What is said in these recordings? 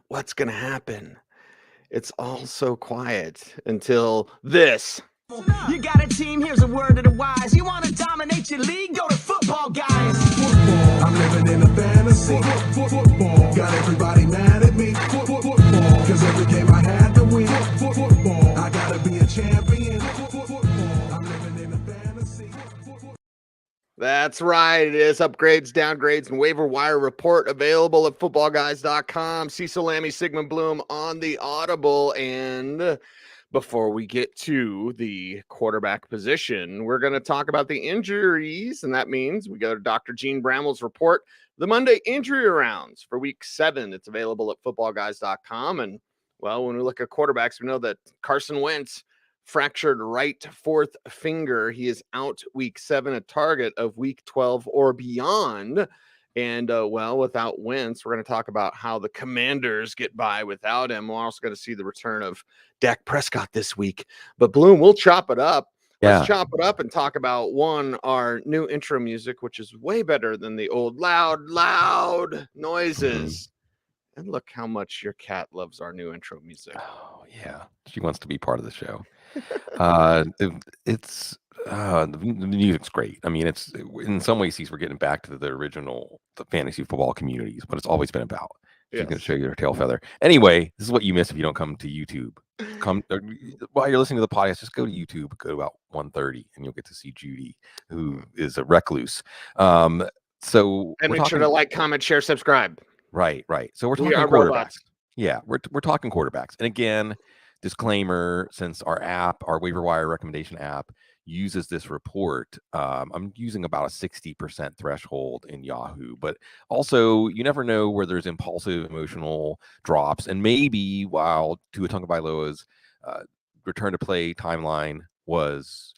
What's going to happen? It's all so quiet until this. You got a team, here's a word to the wise. You want to dominate your league? Go to Football Guys. Football, I'm living in a fantasy. Football, got everybody mad at me. Football, cause every game I had to win. Football, I gotta be a champion. Football, I'm living in a fantasy. That's right. It is upgrades, downgrades, and waiver wire report available at footballguys.com. Cecil, Lammey, Sigmund, Bloom on the Audible. And before we get to the quarterback position, we're going to talk about the injuries. And that means we go to Dr. Gene Bramwell's report, the Monday injury rounds for week 7. It's available at footballguys.com. And, well, when we look at quarterbacks, we know that Carson Wentz fractured right fourth finger. He is out week 7, a target of week 12 or beyond. And, well, without Wentz, we're going to talk about how the Commanders get by without him. We're also going to see the return of Dak Prescott this week. But, Bloom, we'll chop it up. Let's chop it up and talk about, our new intro music, which is way better than the old loud noises. And look how much your cat loves our new intro music. Oh, yeah. She wants to be part of the show. The music's great. I mean, it's in some ways we're getting back to the fantasy football communities, but it's always been about. She's going to show you her tail feather. Anyway, this is what you miss if you don't come to YouTube. While you're listening to the podcast, just go to YouTube, go to about 1:30, and you'll get to see Judy, who is a recluse. So make sure to like, comment, share, subscribe. Right. So we're talking quarterbacks. Robots. Yeah, we're talking quarterbacks. And again, disclaimer, since our waiver wire recommendation app uses this report, I'm using about a 60% threshold in Yahoo, but also you never know where there's impulsive emotional drops. And maybe while Tua Tagovailoa's return to play timeline was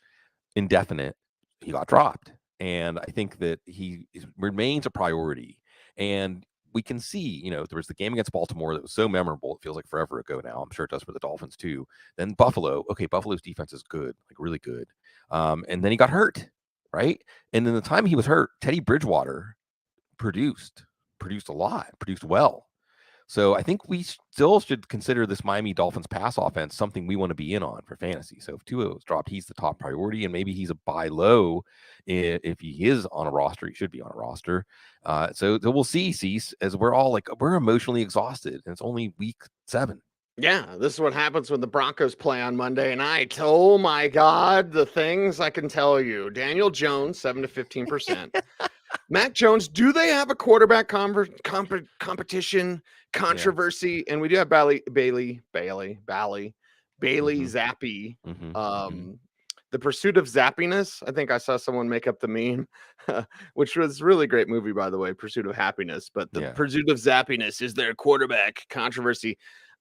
indefinite, he got dropped. And I think that he remains a priority. And we can see, there was the game against Baltimore that was so memorable. It feels like forever ago now. I'm sure it does for the Dolphins too. Then Buffalo. Okay, Buffalo's defense is good, like really good. And then he got hurt, right? And then the time he was hurt, Teddy Bridgewater produced a lot, produced well. So I think we still should consider this Miami Dolphins pass offense something we want to be in on for fantasy. So if Tua was dropped, he's the top priority, and maybe he's a buy low. If he is on a roster, he should be on a roster. So we'll see, Cease, as we're emotionally exhausted, and it's only week 7. Yeah, this is what happens when the Broncos play on Monday night. Oh my God, the things I can tell you. Daniel Jones, 7 to 15%. Mac Jones, do they have a quarterback competition controversy? Yeah. And we do have Bailey Zappi. The Pursuit of Zappiness. I think I saw someone make up the meme, which was a really great movie, by the way, Pursuit of Happiness. But the Pursuit of Zappiness is their quarterback controversy.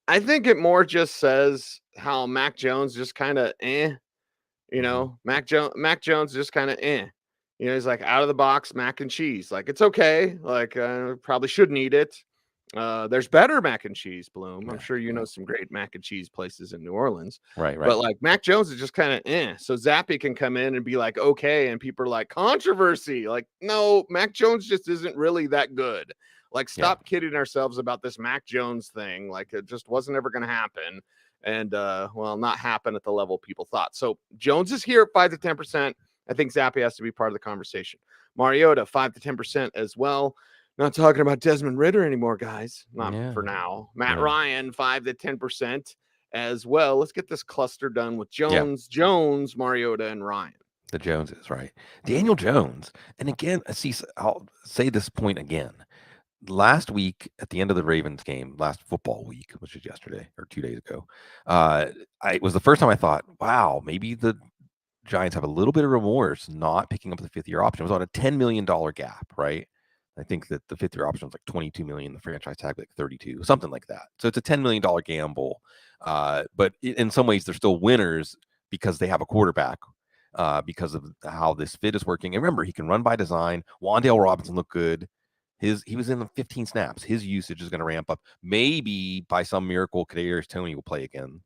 I think it more just says how Mac Jones just kind of Mac Jones just kind of he's like out of the box mac and cheese. Like, it's okay. Like, probably shouldn't eat it. There's better mac and cheese, Bloom. I'm sure you know some great mac and cheese places in New Orleans. Right. But like Mac Jones is just kind of So Zappy can come in and be like, okay. And people are like, controversy. Like, no, Mac Jones just isn't really that good. Like, stop kidding ourselves about this Mac Jones thing. Like, it just wasn't ever going to happen. And, not happen at the level people thought. So Jones is here at 5 to 10%. I think Zappy has to be part of the conversation. Mariota, 5 to 10% as well. Not talking about Desmond Ridder anymore, guys. Not for now. Matt Ryan, 5 to 10% as well. Let's get this cluster done with Jones, Mariota, and Ryan. The Joneses, right? Daniel Jones. And again, I'll say this point again. Last week, at the end of the Ravens game, last football week, which was yesterday or 2 days ago, it was the first time I thought, wow, maybe the Giants have a little bit of remorse not picking up the 5th-year option. It was on a $10 million gap, right? I think that the 5th-year option was like $22 million, the franchise tag like 32, something like that. So it's a $10 million gamble. But in some ways, they're still winners because they have a quarterback, because of how this fit is working. And remember, he can run by design. Wan'Dale Robinson looked good. He was in the 15 snaps. His usage is going to ramp up. Maybe by some miracle, Kadarius Toney will play again.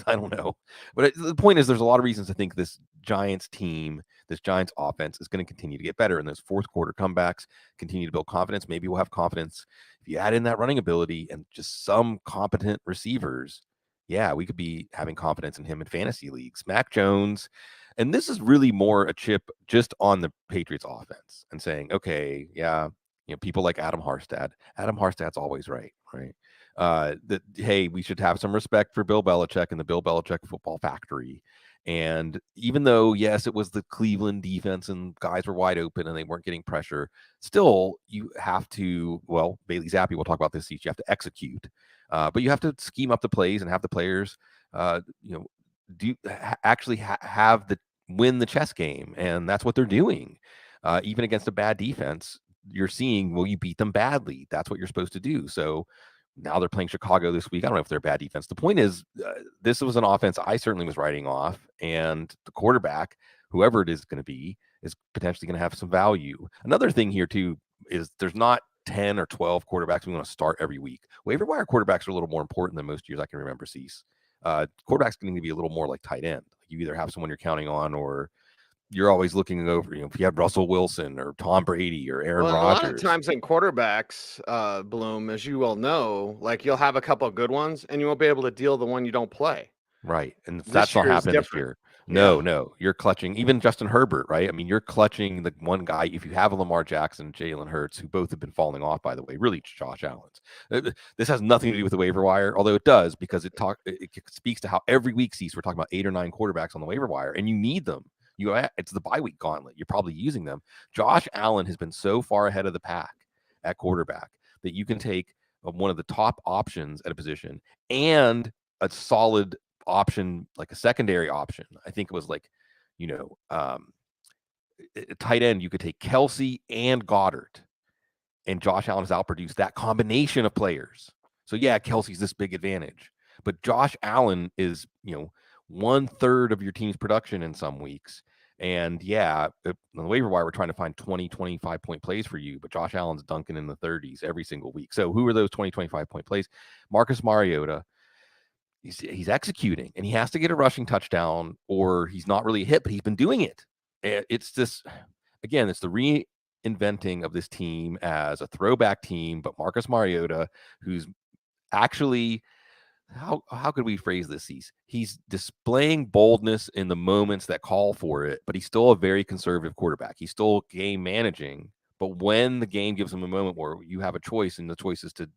I don't know. But the point is, there's a lot of reasons to think this Giants team, this Giants offense is going to continue to get better. And those fourth quarter comebacks continue to build confidence. Maybe we'll have confidence if you add in that running ability and just some competent receivers. Yeah, we could be having confidence in him in fantasy leagues. Mac Jones, and this is really more a chip just on the Patriots offense and saying, okay, yeah, people like Adam Harstad. Adam Harstad's always right? That, hey, we should have some respect for Bill Belichick and the Bill Belichick football factory. And even though, yes, it was the Cleveland defense and guys were wide open and they weren't getting pressure, still you have to, well, Bailey Zappi, we'll talk about this, you have to execute. But you have to scheme up the plays and have the players, have the win the chess game. And that's what they're doing. Even against a bad defense, you're seeing, well, you beat them badly. That's what you're supposed to do. So now they're playing Chicago this week. I don't know if they're bad defense. The point is, this was an offense I certainly was writing off, and the quarterback, whoever it is going to be, is potentially going to have some value. Another thing here, too, is there's not 10 or 12 quarterbacks we want to start every week. Waiver wire quarterbacks are a little more important than most years I can remember, Cease. Quarterbacks going to be a little more like tight end. You either have someone you're counting on, or you're always looking over, if you have Russell Wilson or Tom Brady or Aaron Rodgers. A lot of times in quarterbacks, Bloom, as you well know, like you'll have a couple of good ones and you won't be able to deal the one you don't play. Right. And that's not happening this year. No, you're clutching even Justin Herbert, right? I mean, you're clutching the one guy. If you have a Lamar Jackson, Jalen Hurts, who both have been falling off, by the way, really Josh Allen's. This has nothing to do with the waiver wire, although it does, because it speaks to how every week, we're talking about 8 or 9 quarterbacks on the waiver wire, and you need them. It's the bye week gauntlet. You're probably using them. Josh Allen has been so far ahead of the pack at quarterback that you can take one of the top options at a position and a solid option, like a secondary option. I think it was like, tight end. You could take Kelsey and Goddard, and Josh Allen has outproduced that combination of players. So yeah, Kelsey's this big advantage, but Josh Allen is, 1/3 of your team's production in some weeks. And yeah, on the waiver wire, we're trying to find 20, 25 point plays for you, but Josh Allen's dunking in the 30s every single week. So who are those 20, 25 point plays? Marcus Mariota, he's executing, and he has to get a rushing touchdown or he's not really hit, but he's been doing it. It's this, again, it's the reinventing of this team as a throwback team, but Marcus Mariota, who's actually, how could we phrase this? He's displaying boldness in the moments that call for it, but he's still a very conservative quarterback. He's still game managing, but when the game gives him a moment where you have a choice, and the choice is to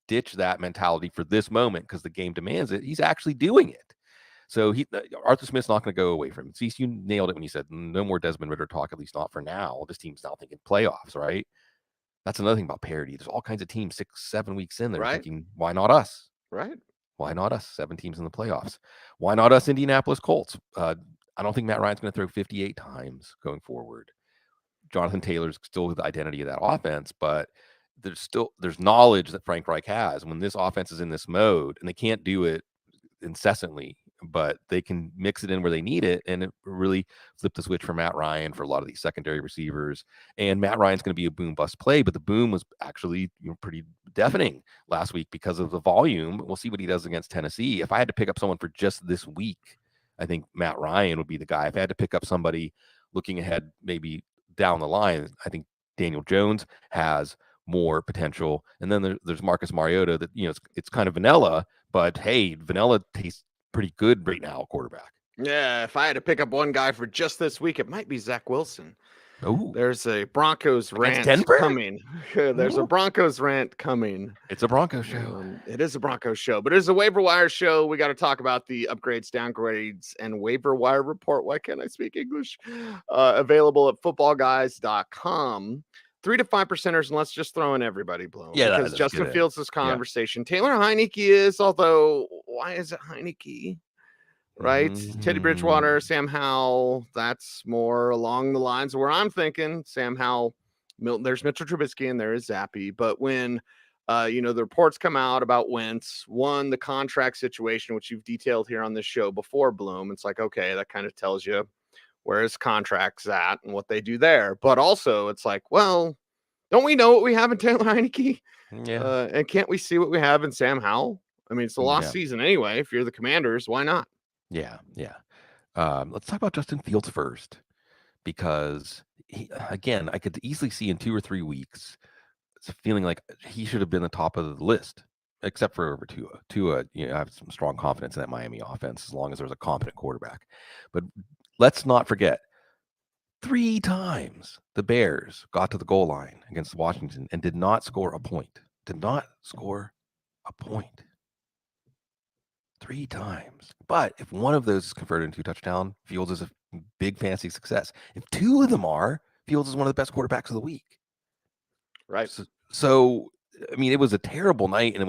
ditch that mentality for this moment because the game demands it, he's actually doing it. So Arthur Smith's not going to go away from him. See, you nailed it when you said no more Desmond Ridder talk, at least not for now. This team's now thinking playoffs, right? That's another thing about parity. There's all kinds of teams 6-7 weeks in, they're thinking, why not us? Right. Why not us? 7 teams in the playoffs. Why not us, Indianapolis Colts? I don't think Matt Ryan's going to throw 58 times going forward. Jonathan Taylor's still the identity of that offense, but there's knowledge that Frank Reich has when this offense is in this mode, and they can't do it incessantly, but they can mix it in where they need it, and it really flipped the switch for Matt Ryan for a lot of these secondary receivers. And Matt Ryan's going to be a boom bust play, but the boom was actually pretty deafening last week because of the volume. We'll see what he does against Tennessee. If I had to pick up someone for just this week, I think Matt Ryan would be the guy. If I had to pick up somebody looking ahead, maybe down the line, I think Daniel Jones has more potential. And then there's Marcus Mariota that, it's kind of vanilla, but hey, vanilla tastes pretty good right now, quarterback. Yeah, if I had to pick up one guy for just this week, it might be Zach Wilson. Oh, there's a Broncos rant coming. There's a Broncos rant coming. It's a Broncos show. It is a Broncos show, but it's a waiver wire show. We got to talk about the upgrades, downgrades, and waiver wire report. Why can't I speak English? Available at footballguys.com. 3 to 5%ers, and let's just throw in everybody, Bloom. Yeah, because Justin Fields' this conversation. Yeah. Taylor Heineke is, although why is it Heineke? Right? Mm-hmm. Teddy Bridgewater, Sam Howell. That's more along the lines of where I'm thinking. Sam Howell, Milton. There's Mitchell Trubisky, and there is Zappi. But when the reports come out about Wentz, the contract situation, which you've detailed here on this show before, Bloom, it's like, okay, that kind of tells you where his contract's at and what they do there. But also it's like, well, don't we know what we have in Taylor Heineke? Yeah. And can't we see what we have in Sam Howell? I mean, it's the lost season anyway. If you're the Commanders, why not? Yeah. Let's talk about Justin Fields first, because again, I could easily see in 2 or 3 weeks feeling like he should have been the top of the list, except for over Tua. Tua, I have some strong confidence in that Miami offense as long as there's a competent quarterback. But let's not forget, 3 times the Bears got to the goal line against Washington and did not score a point. Did not score a point. 3 times. But if one of those is converted into a touchdown, Fields is a big fantasy success. If 2 of them are, Fields is one of the best quarterbacks of the week. Right. So I mean, it was a terrible night, and it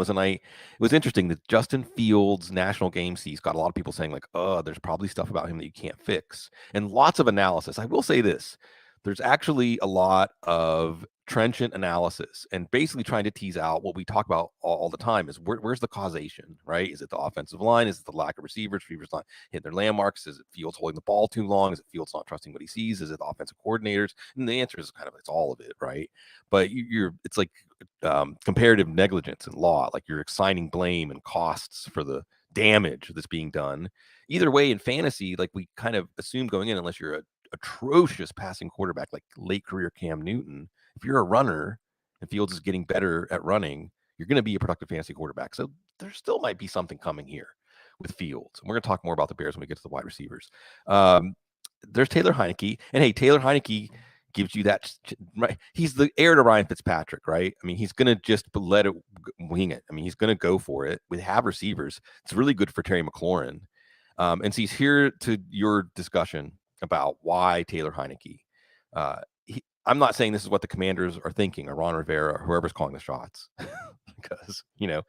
was interesting that Justin Fields' national game sees got a lot of people saying, like, oh, there's probably stuff about him that you can't fix, and lots of analysis. I will say this. There's actually a lot of trenchant analysis and basically trying to tease out what we talk about all the time is where's the causation, right? Is it the offensive line? Is it the lack of receivers not hitting their landmarks? Is it Fields holding the ball too long? Is it Fields not trusting what he sees? Is it the offensive coordinators? And the answer is kind of, it's all of it, right? But it's like comparative negligence in law, like you're assigning blame and costs for the damage that's being done. Either way, in fantasy, like we kind of assume going in, unless you're a atrocious passing quarterback like late career Cam Newton, if you're a runner and Fields is getting better at running, you're going to be a productive fantasy quarterback. So there still might be something coming here with Fields. And we're going to talk more about the Bears when we get to the wide receivers. There's Taylor Heinicke. And hey, Taylor Heinicke gives you that, right? He's the heir to Ryan Fitzpatrick, right? I mean, he's going to just let it wing it. I mean, he's going to go for it. We have receivers. It's really good for Terry McLaurin. And so he's here to your discussion about why Taylor Heinicke. I'm not saying this is what the Commanders are thinking, or Ron Rivera, or whoever's calling the shots, because you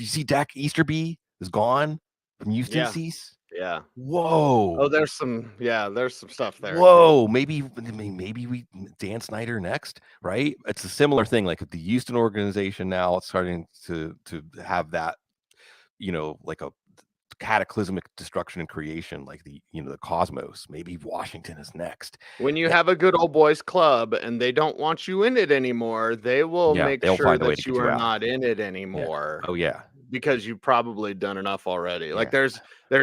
see Dak Easterby is gone from Houston. Cease. Yeah. Whoa. Oh, there's some stuff there. Whoa. Maybe we Dan Snyder next, right? It's a similar thing. Like the Houston organization now, it's starting to have that, like a cataclysmic destruction and creation, like the cosmos. Maybe Washington is next. When you have a good old boys club and they don't want you in it anymore, they will make sure that you are not in it anymore. Oh yeah, because you've probably done enough already. Like there's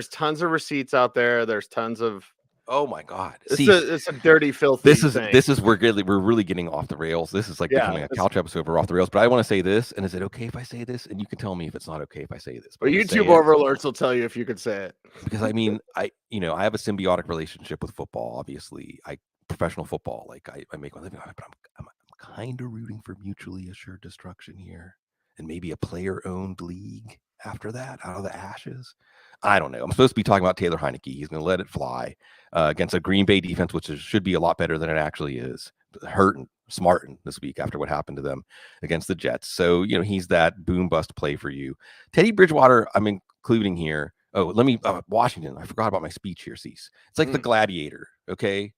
tons of receipts out there. There's tons of, oh my God, it's a dirty, filthy thing. This is we're really getting off the rails. This is like becoming a couch episode. We're off the rails. But I want to say this, and is it okay if I say this? And you can tell me if it's not okay if I say this. But YouTube overlords will tell you if you could say it. Because I mean, I have a symbiotic relationship with football. Obviously, professional football. Like I make my living on it, but I'm kind of rooting for mutually assured destruction here, and maybe a player-owned league after that, out of the ashes. I don't know. I'm supposed to be talking about Taylor Heinicke. He's going to let it fly against a Green Bay defense, which should be a lot better than it actually is. Hurting, smarting this week after what happened to them against the Jets. So, he's that boom bust play for you. Teddy Bridgewater, I'm including here. Oh, let me, Washington. I forgot about my speech here, Cease. It's like the gladiator, okay?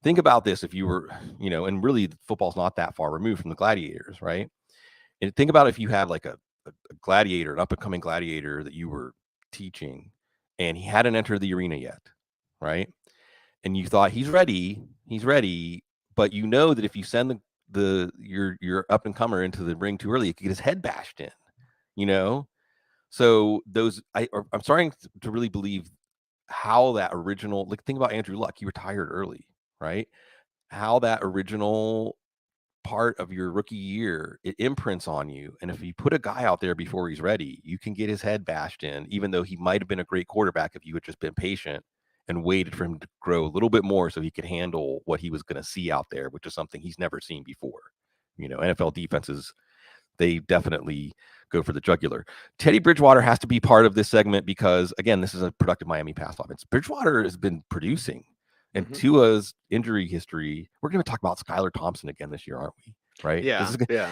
Think about this if you were, and really football's not that far removed from the gladiators, right? And think about if you had like a gladiator, an up-and-coming gladiator that you were teaching, and he hadn't entered the arena yet, right? And you thought he's ready, but that if you send your up-and-comer into the ring too early, he could get his head bashed in, So I'm starting to really believe how that original, like, think about Andrew Luck. He retired early, right? How that original part of your rookie year, it imprints on you. And if you put a guy out there before he's ready, you can get his head bashed in, even though he might have been a great quarterback if you had just been patient and waited for him to grow a little bit more so he could handle what he was going to see out there, which is something he's never seen before. NFL defenses, they definitely go for the jugular. Teddy Bridgewater has to be part of this segment because, again, this is a productive Miami pass offense. Bridgewater has been producing. And Tua's injury history, we're going to talk about Skylar Thompson again this year, aren't we? Right? Yeah.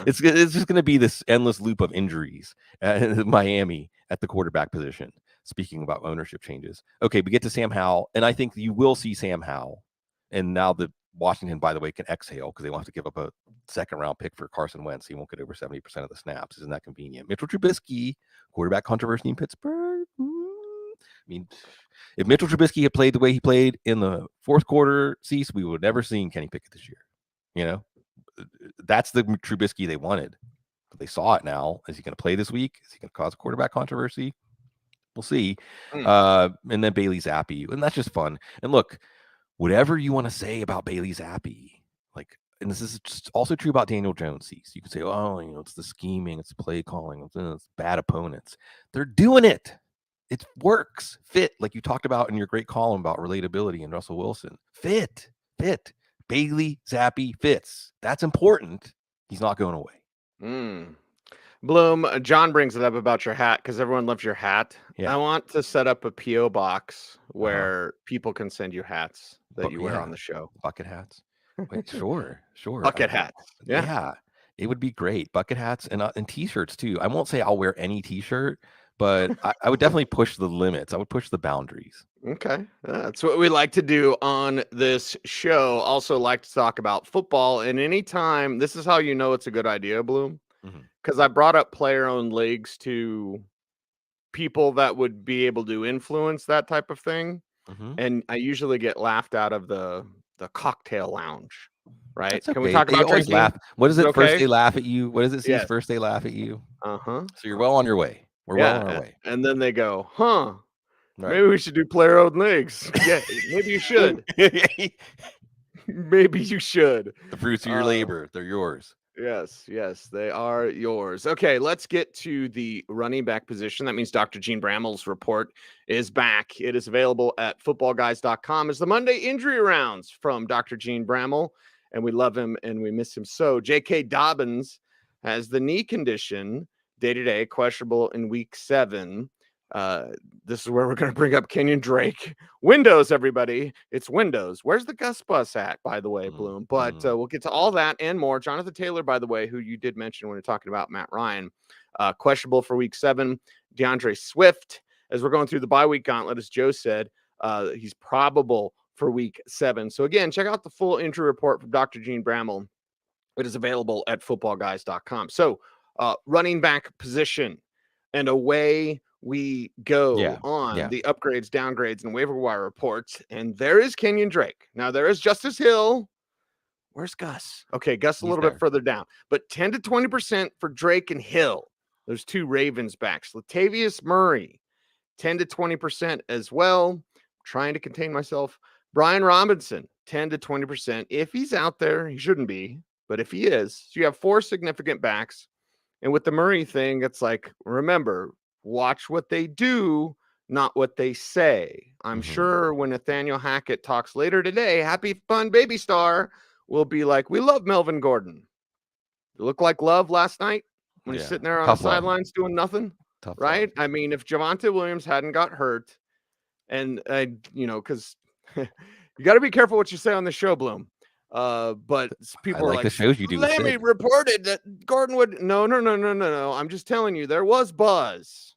It's just going to be this endless loop of injuries in Miami at the quarterback position. Speaking about ownership changes. Okay, we get to Sam Howell, and I think you will see Sam Howell. And now that Washington, by the way, can exhale because they won't have to give up a second-round pick for Carson Wentz. He won't get over 70% of the snaps. Isn't that convenient? Mitchell Trubisky, quarterback controversy in Pittsburgh. I mean, if Mitchell Trubisky had played the way he played in the fourth quarter, Cease, we would have never seen Kenny Pickett this year. That's the Trubisky they wanted. But they saw it now. Is he going to play this week? Is he going to cause a quarterback controversy? We'll see. Mm. And then Bailey Zappi, and that's just fun. And look, whatever you want to say about Bailey Zappi, like, and this is also true about Daniel Jones. You can say, oh, it's the scheming, it's the play calling, it's bad opponents. They're doing it. It works. Fit, like you talked about in your great column about relatability and Russell Wilson. Fit. Bailey Zappi fits. That's important. He's not going away. Bloom, John brings it up about your hat because everyone loves your hat. Yeah. I want to set up a P.O. box where people can send you hats that you wear on the show. Bucket hats. Wait, sure. Bucket hats. Yeah. It would be great. Bucket hats and T-shirts too. I won't say I'll wear any T-shirt, but I would definitely push the limits. I would push the boundaries. Okay. That's what we like to do on this show. Also like to talk about football. And anytime, this is how you know it's a good idea, Bloom. Because I brought up player-owned leagues to people that would be able to influence that type of thing. And I usually get laughed out of the cocktail lounge. Right? Okay. Can we talk about always drinking? laugh? What is it? Okay? First they laugh at you. What is it? Yes. First they laugh at you. So you're well on your way. We're well on our way. And then they go, huh? Right. Maybe we should do player-owned leagues. Yeah, maybe you should. Maybe you should. The fruits of your labor, they're yours. Yes, they are yours. Okay, let's get to the running back position. That means Dr. Gene Brammel's report is back. It is available at footballguys.com. It's the Monday injury rounds from Dr. Gene Brammel, and we love him and we miss him so. J.K. Dobbins has the knee condition, day-to-day, questionable in week 7. This is where we're going to bring up Kenyon Drake. Windows, everybody. It's Windows. Where's the Gus Bus at, by the way, Bloom? But we'll get to all that and more. Jonathan Taylor, by the way, who you did mention when you're talking about Matt Ryan, questionable for week 7. DeAndre Swift, as we're going through the bye week gauntlet, as Joe said, he's probable for week 7. So again, check out the full injury report from Dr. Gene Brammel. It is available at footballguys.com. So running back position, and away we go on the upgrades, downgrades, and waiver wire reports. And there is Kenyon Drake. Now there is Justice Hill. Where's Gus? Okay, Gus a little bit further down. But 10 to 20% for Drake and Hill. There's 2 Ravens backs. Latavius Murray, 10 to 20% as well. I'm trying to contain myself. Brian Robinson, 10 to 20%. If he's out there, he shouldn't be. But if he is, so you have 4 significant backs. And with the Murray thing, it's like, remember, watch what they do, not what they say. I'm sure when Nathaniel Hackett talks later today, Happy Fun Baby Star will be like, we love Melvin Gordon. You look like love last night when he's sitting there on the sidelines doing nothing. Tough right? love. I mean, if Javonte Williams hadn't got hurt, and because you got to be careful what you say on the show, Bloom. But people are like, the shows you do. Lammey reported that Gordon would. No. I'm just telling you, there was buzz.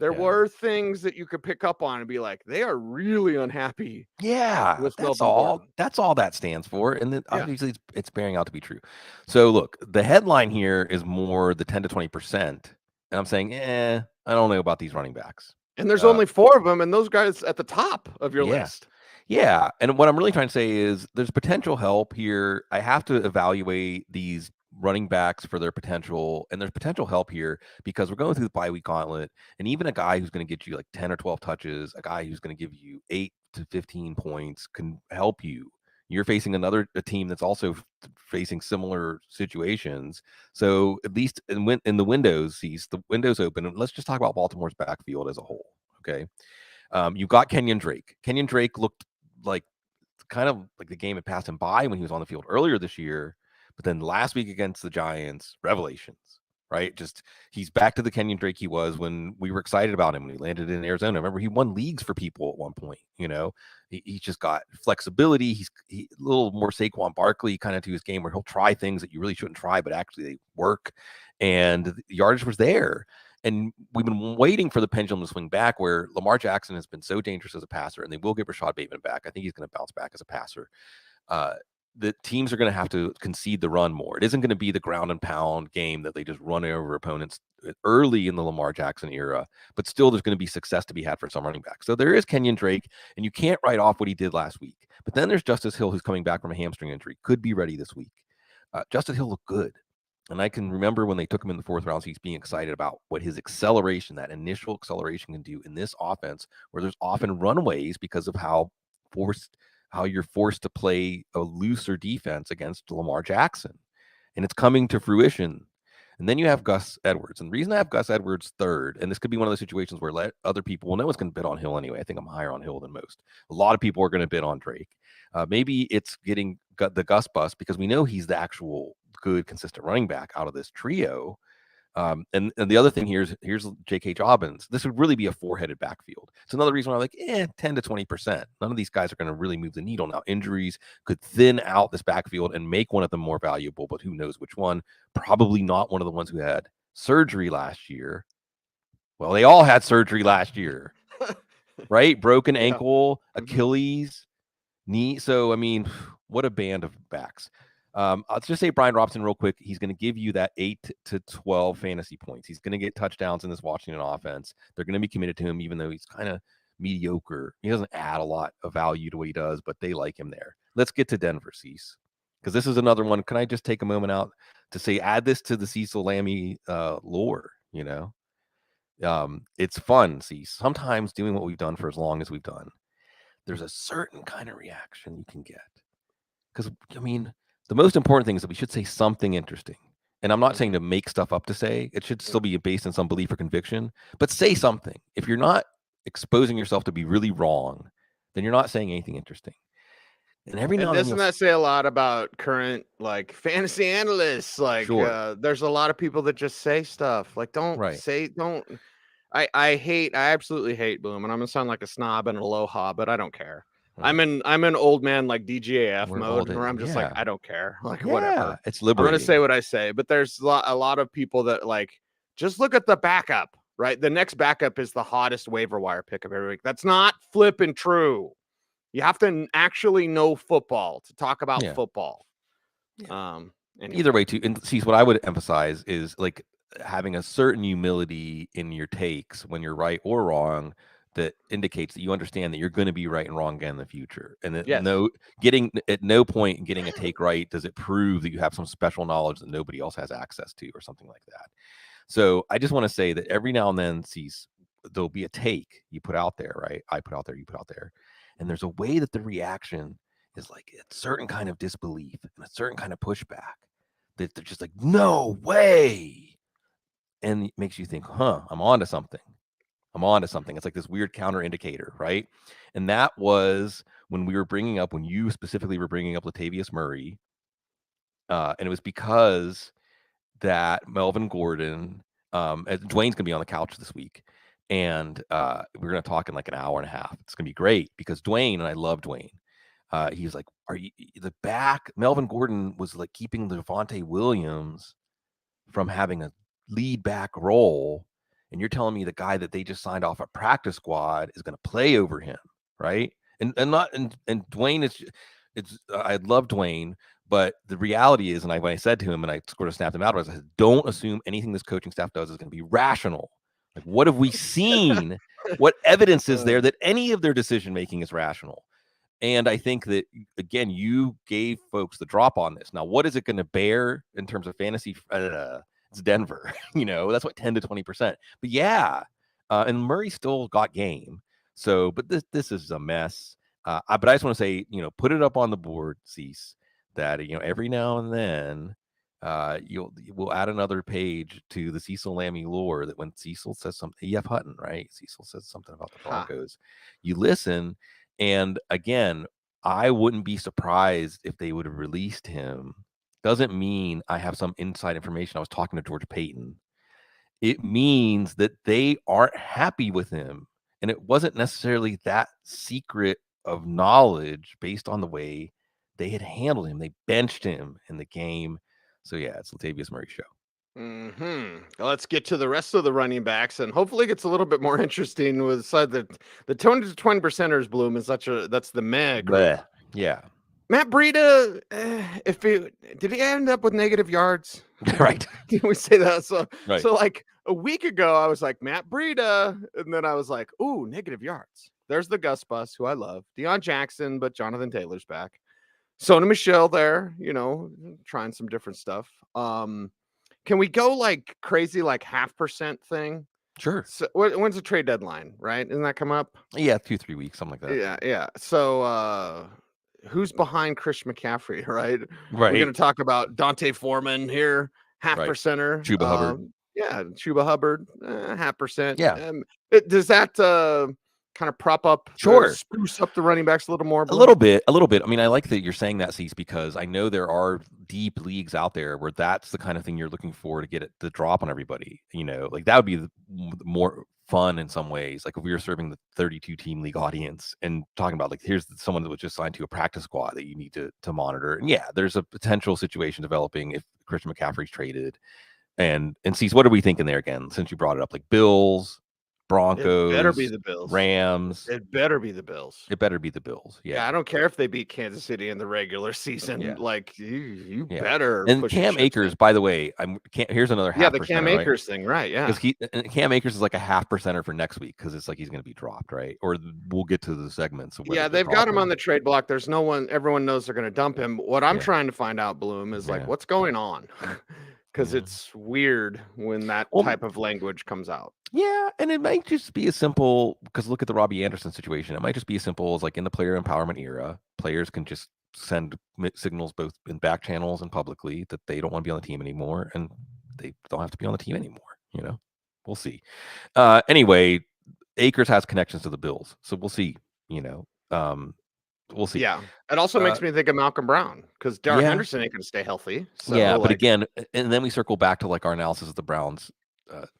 There were things that you could pick up on and be like, they are really unhappy. Yeah, with that's Melvin all. Gordon. That's all that stands for, and then obviously it's bearing out to be true. So look, the headline here is more the 10 to 20%, and I'm saying, I don't know about these running backs. And there's only 4 of them, and those guys at the top of your list. Yeah, and what I'm really trying to say is there's potential help here. I have to evaluate these running backs for their potential, and there's potential help here because we're going through the bye week gauntlet, and even a guy who's going to get you like 10 or 12 touches, a guy who's going to give you 8 to 15 points can help you. You're facing a team that's also facing similar situations. So at least in the windows open, and let's just talk about Baltimore's backfield as a whole. Okay. You've got Kenyon Drake. Kenyon Drake looked like kind of like the game had passed him by when he was on the field earlier this year. But then last week against the Giants, revelations, right? Just he's back to the Kenyon Drake he was when we were excited about him when he landed in Arizona. Remember, he won leagues for people at one point. He just got flexibility. He's a little more Saquon Barkley kind of to his game where he'll try things that you really shouldn't try, but actually they work. And the yardage was there. And we've been waiting for the pendulum to swing back where Lamar Jackson has been so dangerous as a passer, and they will get Rashad Bateman back. I think he's going to bounce back as a passer. The teams are going to have to concede the run more. It isn't going to be the ground and pound game that they just run over opponents early in the Lamar Jackson era, but still there's going to be success to be had for some running backs. So there is Kenyon Drake, and you can't write off what he did last week. But then there's Justice Hill, who's coming back from a hamstring injury, could be ready this week. Justice Hill looked good. And I can remember when they took him in the 4th round, he's being excited about what his acceleration, that initial acceleration, can do in this offense, where there's often runways because of how you're forced to play a looser defense against Lamar Jackson. And it's coming to fruition. And then you have Gus Edwards. And the reason I have Gus Edwards 3rd, and this could be one of those situations where other people, well, no one's going to bid on Hill anyway. I think I'm higher on Hill than most. A lot of people are going to bid on Drake. Maybe it's getting the Gus bus because we know he's the actual good, consistent running back out of this trio. And the other thing here's J.K. Dobbins. This would really be a 4-headed backfield. It's another reason why I'm like, 10 to 20%. None of these guys are going to really move the needle. Now, injuries could thin out this backfield and make one of them more valuable, but who knows which one? Probably not one of the ones who had surgery last year. Well, they all had surgery last year, right? Broken ankle, Achilles, knee. So, I mean, what a band of backs. I'll just say Brian Robson real quick. He's going to give you that 8 to 12 fantasy points. He's going to get touchdowns in this Washington offense. They're going to be committed to him, even though he's kind of mediocre. He doesn't add a lot of value to what he does, but they like him there. Let's get to Denver, Cease, because this is another one. Can I just take a moment out to say, add this to the Cecil Lammey lore? You know, it's fun, Cease. Sometimes doing what we've done for as long as we've done, there's a certain kind of reaction you can get. Because, I mean, the most important thing is that we should say something interesting. And I'm not saying to make stuff up to say. It should still be based on some belief or conviction. But say something. If you're not exposing yourself to be really wrong, then you're not saying anything interesting. And every now and then, doesn't that say a lot about current like fantasy analysts? Like, Sure. There's a lot of people that just say stuff. Like, don't. I absolutely hate Bloom, and I'm gonna sound like a snob and aloha, but I don't care. Right. I'm an old man like DGAF We're mode, old, where I'm just like, I don't care, like whatever. It's I'm liberating. gonna say what I say, but there's a lot of people that like just look at the backup, right? The next backup is the hottest waiver wire pickup every week. That's not flipping true. You have to actually know football to talk about football. Anyway. Either way, too. And see, what I would emphasize is like having a certain humility in your takes when you're right or wrong, that indicates that you understand that you're going to be right and wrong again in the future. And that at no point in getting a take right does it prove that you have some special knowledge that nobody else has access to or something like that. So I just want to say that every now and then, there'll be a take you put out there, right? I put out there, you put out there. And there's a way that the reaction is like a certain kind of disbelief and a certain kind of pushback that they're just like, no way. And it makes you think, I'm on to something. It's like this weird counter indicator, right? And that was when you specifically were bringing up Latavius Murray. And it was because that Melvin Gordon, Dwayne's going to be on the couch this week. And we're going to talk in like an hour and a half. It's going to be great because Dwayne, and I love Dwayne. He was like, are you the back? Melvin Gordon was like keeping Devontae Williams from having a lead back role. And you're telling me the guy that they just signed off a practice squad is going to play over him, right? And Dwayne I love Dwayne, but the reality is, when I said to him, and I sort of snapped him out, I said, don't assume anything this coaching staff does is going to be rational. Like, what have we seen? What evidence is there that any of their decision making is rational? And I think that, again, you gave folks the drop on this. Now, what is it going to bear in terms of fantasy? It's Denver, that's what 10 to 20%. But and Murray still got game. So, but this is a mess. But I just want to say, put it up on the board, Cease, that every now and then we'll add another page to the Cecil Lammey lore, that when Cecil says something, E.F. Hutton, right? Cecil says something about the Broncos. You listen, and again, I wouldn't be surprised if they would have released him. Doesn't mean I have some inside information. I was talking to George Payton. It means that they aren't happy with him. And it wasn't necessarily that secret of knowledge based on the way they had handled him. They benched him in the game. So, it's Latavius Murray's show. Let's get to the rest of the running backs, and hopefully it gets a little bit more interesting with the 20 to 20%ers, Bloom, is that's the meg. Yeah. Matt Breida, did he end up with negative yards? Right. Did we say that? So, right. So like a week ago, I was like, Matt Breida. And then I was like, ooh, negative yards. There's the Gus bus, who I love. Deion Jackson, but Jonathan Taylor's back. Sony Michel there, trying some different stuff. Can we go like crazy, like 0.5% thing? Sure. So when's the trade deadline, right? Isn't that come up? Yeah, 2-3 weeks, something like that. Yeah. So who's behind Chris McCaffrey, right? We're Right. gonna talk about Dante Foreman here, 0.5%. Chuba Hubbard. Yeah, Chuba Hubbard, 0.5%. Yeah. Does that kind of prop up, Sure. spruce up the running backs a little more? A little bit. I mean, I like that you're saying that, Cease, because I know there are deep leagues out there where that's the kind of thing you're looking for to get it to drop on everybody. Like that would be more fun in some ways. Like if we were serving the 32 team league audience and talking about like, here's someone that was just signed to a practice squad that you need to monitor. And yeah, there's a potential situation developing if Christian McCaffrey's traded. And Cease, what are we thinking there again? Since you brought it up, like Bills, Broncos, it better be the Bills. Rams. It better be the Bills. It better be the Bills. Yeah. I don't care if they beat Kansas City in the regular season. Yeah. Like you better. And push Cam Akers, by the way, here's another half. Yeah, the Cam Akers thing, right? Yeah, because Cam Akers is like a 0.5% for next week because it's like he's going to be dropped, right? Or we'll get to the segments. Yeah, they've got him on the trade block. There's no one. Everyone knows they're going to dump him. What I'm trying to find out, Bloom, is like what's going on. Because it's weird when that type of language comes out. Yeah, and it might just be as simple, because look at the Robbie Anderson situation. It might just be as simple as like in the player empowerment era, players can just send signals both in back channels and publicly that they don't want to be on the team anymore, and they don't have to be on the team anymore. We'll see. Anyway, Akers has connections to the Bills, so we'll see. We'll see. Yeah, it also makes me think of Malcolm Brown because Darrell Henderson ain't going to stay healthy. So, but again, and then we circle back to like our analysis of the Browns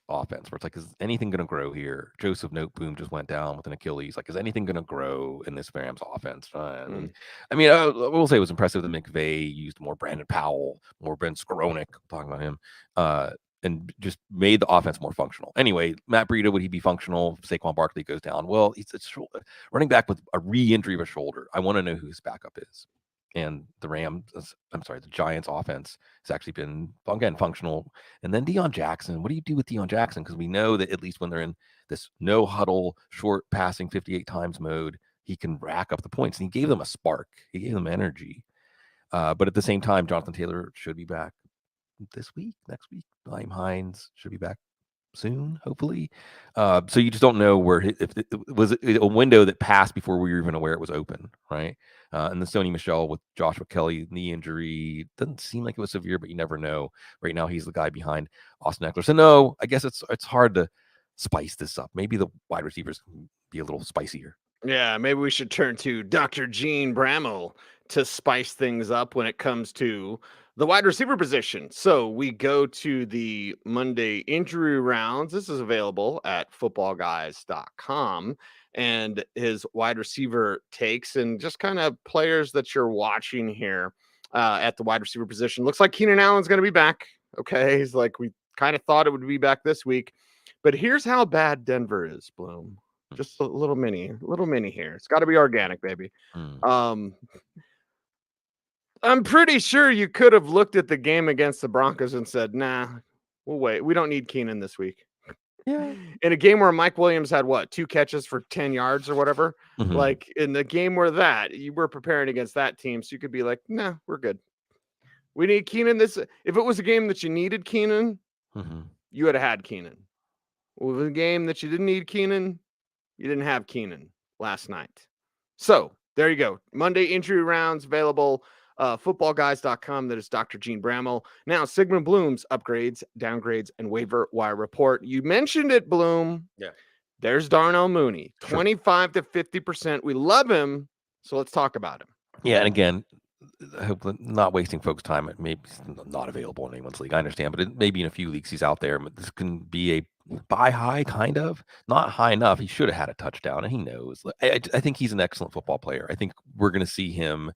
offense, where it's like, is anything going to grow here? Joseph Noteboom just went down with an Achilles. Like, is anything going to grow in this Rams offense? I mean, I will say it was impressive that McVay used more Brandon Powell, more Ben Skowronek, talking about him, and just made the offense more functional. Anyway, Matt Breida, would he be functional if Saquon Barkley goes down? Well, he's running back with a re-injury of a shoulder. I want to know who his backup is. And the Giants offense has actually been, again, functional. And then Deion Jackson, what do you do with Deion Jackson? Because we know that at least when they're in this no huddle, short passing 58 times mode, he can rack up the points. And he gave them a spark. He gave them energy. But at the same time, Jonathan Taylor should be back this week, next week. Naeem Hines should be back soon, hopefully. So you just don't know if it was a window that passed before we were even aware it was open, right? And the Sony Michel with Joshua Kelly knee injury doesn't seem like it was severe, but you never know. Right now, he's the guy behind Austin Eckler. So no, I guess it's hard to spice this up. Maybe the wide receivers can be a little spicier. Yeah, maybe we should turn to Dr. Gene Bramall to spice things up when it comes to the wide receiver position. So we go to the Monday injury rounds. This is available at footballguys.com, and his wide receiver takes and just kind of players that you're watching here at the wide receiver position. Looks like Keenan Allen's going to be back. Okay. He's like, we kind of thought it would be back this week, but here's how bad Denver is, Bloom. Just a little mini here. It's got to be organic, baby. I'm pretty sure you could have looked at the game against the Broncos and said, nah, we'll wait. We don't need Keenan this week. Yeah. In a game where Mike Williams had 2 catches for 10 yards or whatever, like in the game where you were preparing against that team. So you could be like, nah, we're good. We need Keenan. If it was a game that you needed Keenan, you would have had Keenan. If it was a game that you didn't need Keenan, you didn't have Keenan last night. So there you go. Monday injury rounds available. Footballguys.com. That is Dr. Gene Bramall. Now, Sigmund Bloom's upgrades, downgrades, and waiver wire report. You mentioned it, Bloom. Yeah. There's Darnell Mooney, 25 to 50%. We love him. So let's talk about him. Yeah. And again, I hope not wasting folks' time. It may be not available in anyone's league. I understand, but it may be in a few leagues he's out there. But this can be a buy high, kind of. Not high enough. He should have had a touchdown, and he knows. I think he's an excellent football player. I think we're going to see him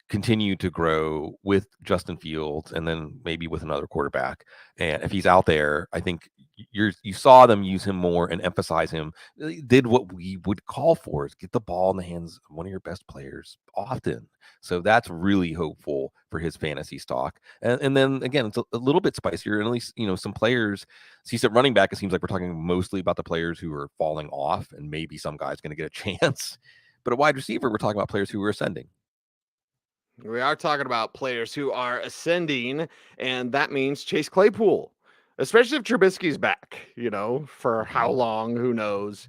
continue to grow with Justin Fields and then maybe with another quarterback. And if he's out there, I think you saw them use him more and emphasize him. They did what we would call for, is get the ball in the hands of one of your best players often. So that's really hopeful for his fantasy stock. And then again, it's a little bit spicier. And at least, some players, see, at running back, it seems like we're talking mostly about the players who are falling off, and maybe some guy's going to get a chance. But at wide receiver, we're talking about players who are ascending. We are talking about players who are ascending, and that means Chase Claypool, especially if Trubisky's back, for how long, who knows.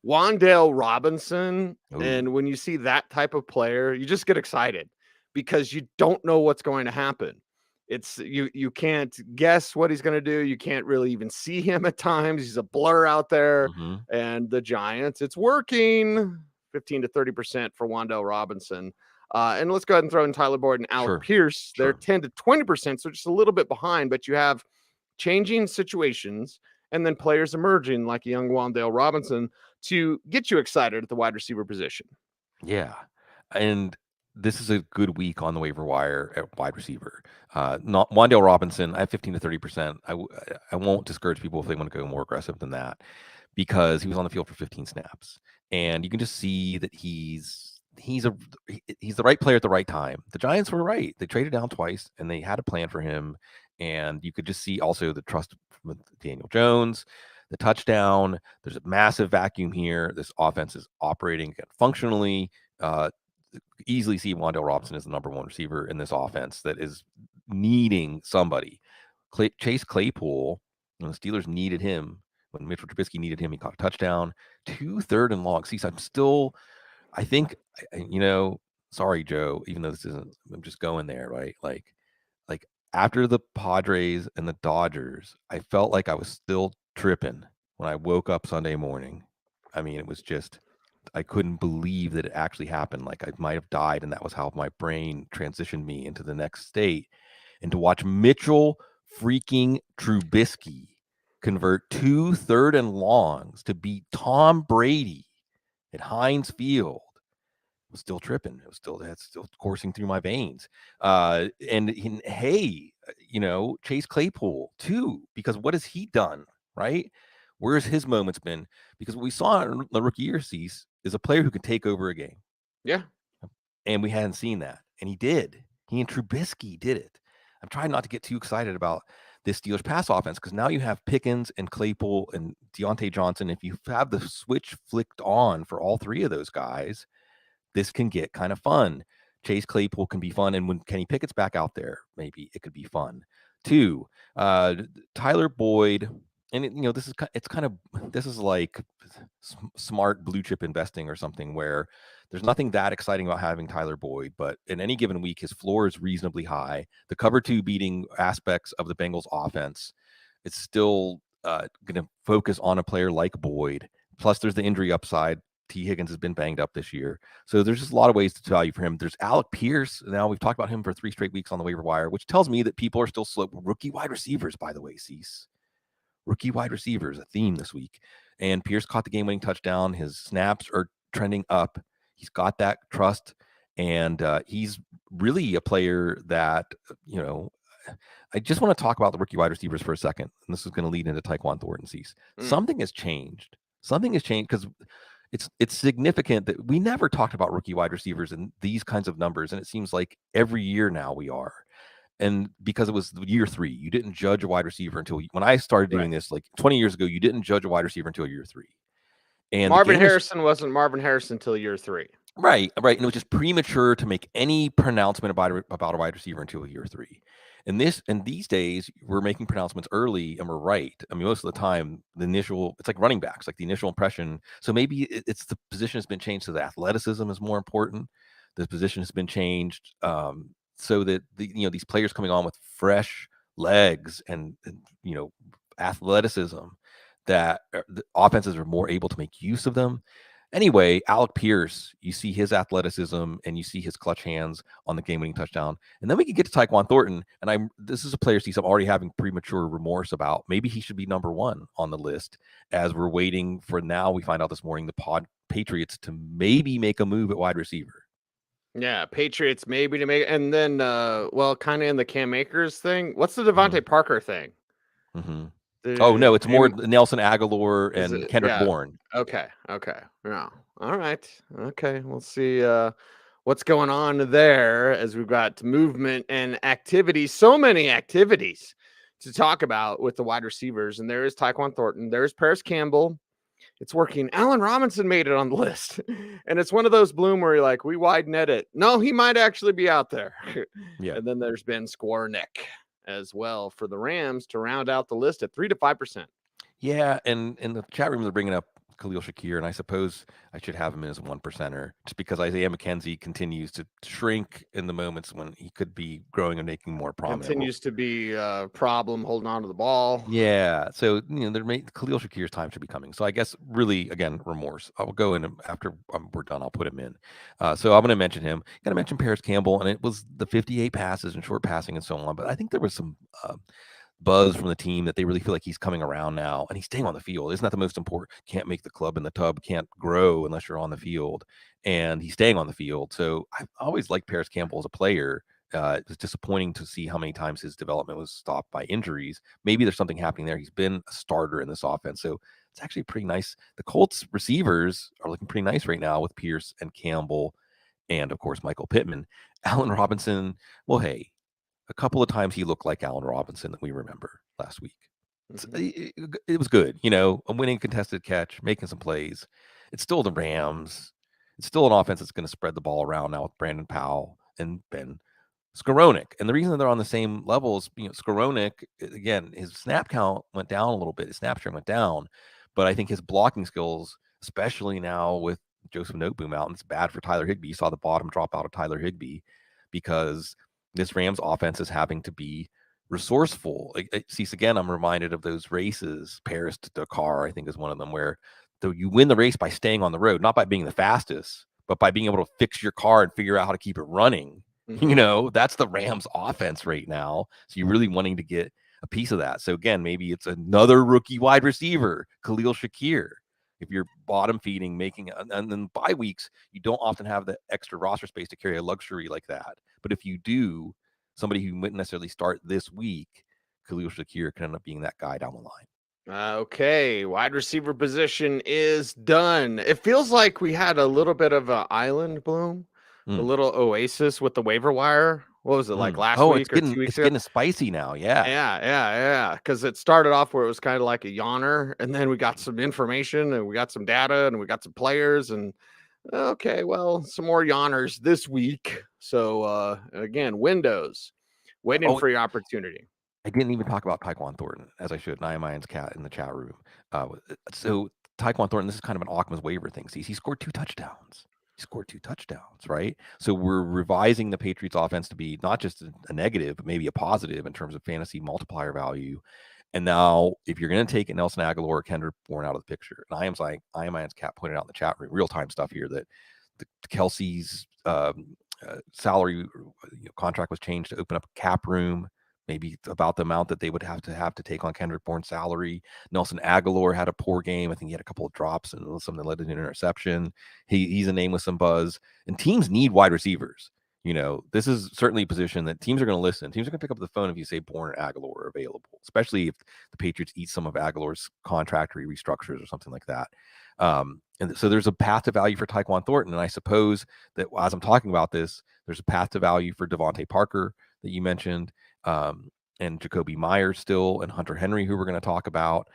Wan'Dale Robinson, Ooh. and when you see that type of player, you just get excited because you don't know what's going to happen. It's you can't guess what he's going to do. You can't really even see him at times. He's a blur out there. And the Giants, it's working 15 to 30% for Wan'Dale Robinson. And let's go ahead and throw in Tyler Boyd and Alec Pierce. They're 10 to 20%, so just a little bit behind, but you have changing situations and then players emerging like a young Wan'Dale Robinson to get you excited at the wide receiver position. Yeah. And this is a good week on the waiver wire at wide receiver. Not Wan'Dale Robinson, I have 15 to 30%. I won't discourage people if they want to go more aggressive than that because he was on the field for 15 snaps. And you can just see that he's the right player at the right time. The Giants were right. They traded down twice and they had a plan for him. And you could just see also the trust with Daniel Jones, the touchdown. There's a massive vacuum here. This offense is operating functionally. Easily see Wan'Dale Robinson as the number one receiver in this offense that is needing somebody. Chase Claypool, when the Steelers needed him, when Mitchell Trubisky needed him, he caught a touchdown. 2 third and long. See, I think, sorry, Joe, even though I'm just going there, right? Like after the Padres and the Dodgers, I felt like I was still tripping when I woke up Sunday morning. I mean, it was just, I couldn't believe that it actually happened. Like I might have died, and that was how my brain transitioned me into the next state. And to watch Mitchell freaking Trubisky convert 2 third and longs to beat Tom Brady at Heinz Field was still tripping. That's still coursing through my veins. And hey, Chase Claypool too, because what has he done, right? Where's his moments been? Because what we saw in the rookie year, Cease, is a player who can take over a game. Yeah. And we hadn't seen that. And he did. He and Trubisky did it. I'm trying not to get too excited about this Steelers pass offense because now you have Pickens and Claypool and Deontay Johnson. If you have the switch flicked on for all three of those guys, this can get kind of fun. Chase Claypool can be fun. And when Kenny Pickett's back out there, maybe it could be fun too. Tyler Boyd. And this is like smart blue chip investing or something where there's nothing that exciting about having Tyler Boyd, but in any given week, his floor is reasonably high. The cover 2 beating aspects of the Bengals offense, it's still going to focus on a player like Boyd. Plus there's the injury upside. T. Higgins has been banged up this year. So there's just a lot of ways to value for him. There's Alec Pierce. Now we've talked about him for 3 straight weeks on the waiver wire, which tells me that people are still slow. Rookie wide receivers, by the way, Cease. Rookie wide receivers, a theme this week. And Pierce caught the game-winning touchdown. His snaps are trending up. He's got that trust. And he's really a player that, I just want to talk about the rookie wide receivers for a second. And this is going to lead into Tyquan Thornton Cease. Something has changed. Something has changed because it's significant that we never talked about rookie wide receivers in these kinds of numbers. And it seems like every year now we are. And because it was year 3, you didn't judge a wide receiver until when I started doing this, like 20 years ago, you didn't judge a wide receiver until year 3. And Marvin Harrison wasn't Marvin Harrison until year 3. Right. And it was just premature to make any pronouncement about a wide receiver until year 3. And these days, we're making pronouncements early and we're right. I mean, most of the time, it's like running backs, like the initial impression. So maybe it's the position has been changed so the athleticism is more important. The position has been changed. So that these players coming on with fresh legs and athleticism, that the offenses are more able to make use of them. Anyway, Alec Pierce, you see his athleticism and you see his clutch hands on the game-winning touchdown. And then we can get to Tyquan Thornton. And this is a player I'm already having premature remorse about. Maybe he should be number 1 on the list as we're waiting for now. We find out this morning the Patriots to maybe make a move at wide receiver. Yeah, Patriots maybe to make, and then kind of in the Cam Akers thing. What's the Devontae Parker thing? No, it's more Nelson Aguilar and Kendrick Bourne. Okay. Yeah. All right. Okay. We'll see what's going on there as we've got movement and activity. So many activities to talk about with the wide receivers. And there is Tyquan Thornton. There's Paris Campbell. It's working. Allen Robinson made it on the list. And it's one of those, Bloom, where you're like, we wide net it. No, he might actually be out there. Yeah. And then there's Ben Skornick as well for the Rams to round out the list at 3 to 5%. Yeah, and in the chat room they're bringing up Khalil Shakir, and I suppose I should have him as a 1%er just because Isaiah McKenzie continues to shrink in the moments when he could be growing and making more prominent. Continues to be a problem holding on to the ball. Yeah, so Khalil Shakir's time should be coming. So I guess really, again, remorse. I will go in after we're done. I'll put him in. So I'm going to mention him. Got to mention Paris Campbell, and it was the 58 passes and short passing and so on. But I think there was some buzz from the team that they really feel like he's coming around now and he's staying on the field. Isn't that the most important? Can't make the club in the tub, can't grow unless you're on the field, and he's staying on the field. So I've always liked Paris Campbell as a player. It was disappointing to see how many times his development was stopped by injuries. Maybe there's something happening there. He's been a starter in this offense, so it's actually pretty nice. The Colts receivers are looking pretty nice right now with Pierce and Campbell and, of course, Michael Pittman. Allen Robinson, well, hey, a couple of times he looked like Allen Robinson that we remember last week. It was good, a winning contested catch, making some plays. It's still the Rams. It's still an offense that's going to spread the ball around now with Brandon Powell and Ben Skowronek. And the reason that they're on the same levels, Skowronek, again, his snap count went down a little bit. His snap share went down. But I think his blocking skills, especially now with Joseph Noteboom out, and it's bad for Tyler Higbee. You saw the bottom drop out of Tyler Higbee because this Rams offense is having to be resourceful. See, again, I'm reminded of those races. Paris to Dakar, I think, is one of them, where you win the race by staying on the road, not by being the fastest, but by being able to fix your car and figure out how to keep it running. That's the Rams offense right now. So you're really wanting to get a piece of that. So again, maybe it's another rookie wide receiver, Khalil Shakir. If you're bottom feeding, and then bye weeks, you don't often have the extra roster space to carry a luxury like that. But if you do, somebody who wouldn't necessarily start this week, Khalil Shakir can end up being that guy down the line. Okay, wide receiver position is done. It feels like we had a little bit of an island, Bloom, a little oasis with the waiver wire. What was it like last week or 2 weeks it's ago? getting spicy now. Yeah. Yeah. Because it started off where it was kind of like a yawner, and then we got some information and we got some data and we got some players, and okay, well, some more yawners this week. So again, Windows, waiting for your opportunity. I didn't even talk about Tyquan Thornton as I should. Nehemiah's cat in the chat room. So Tyquan Thornton, this is kind of an Occam's waiver thing. See, he scored 2 touchdowns. Right? So we're revising the Patriots offense to be not just a negative, but maybe a positive in terms of fantasy multiplier value. And now if you're going to take Nelson Aguilar or Kendrick Bourne out of the picture, and Nehemiah's cat pointed out in the chat room, real-time stuff here, that the Kelsey's salary contract was changed to open up a cap room, maybe about the amount that they would have to take on Kendrick Bourne's salary. Nelson Aguilar had a poor game. I think he had a couple of drops and something that led to an interception. He's a name with some buzz. And teams need wide receivers. This is certainly a position that teams are going to listen. Teams are going to pick up the phone if you say Bourne or Aguilar are available, especially if the Patriots eat some of Aguilar's contract or he restructures or something like that. And so there's a path to value for Tyquan Thornton. And I suppose that as I'm talking about this, there's a path to value for Devontae Parker that you mentioned, and Jacoby Myers still, and Hunter Henry, who we're going to talk about.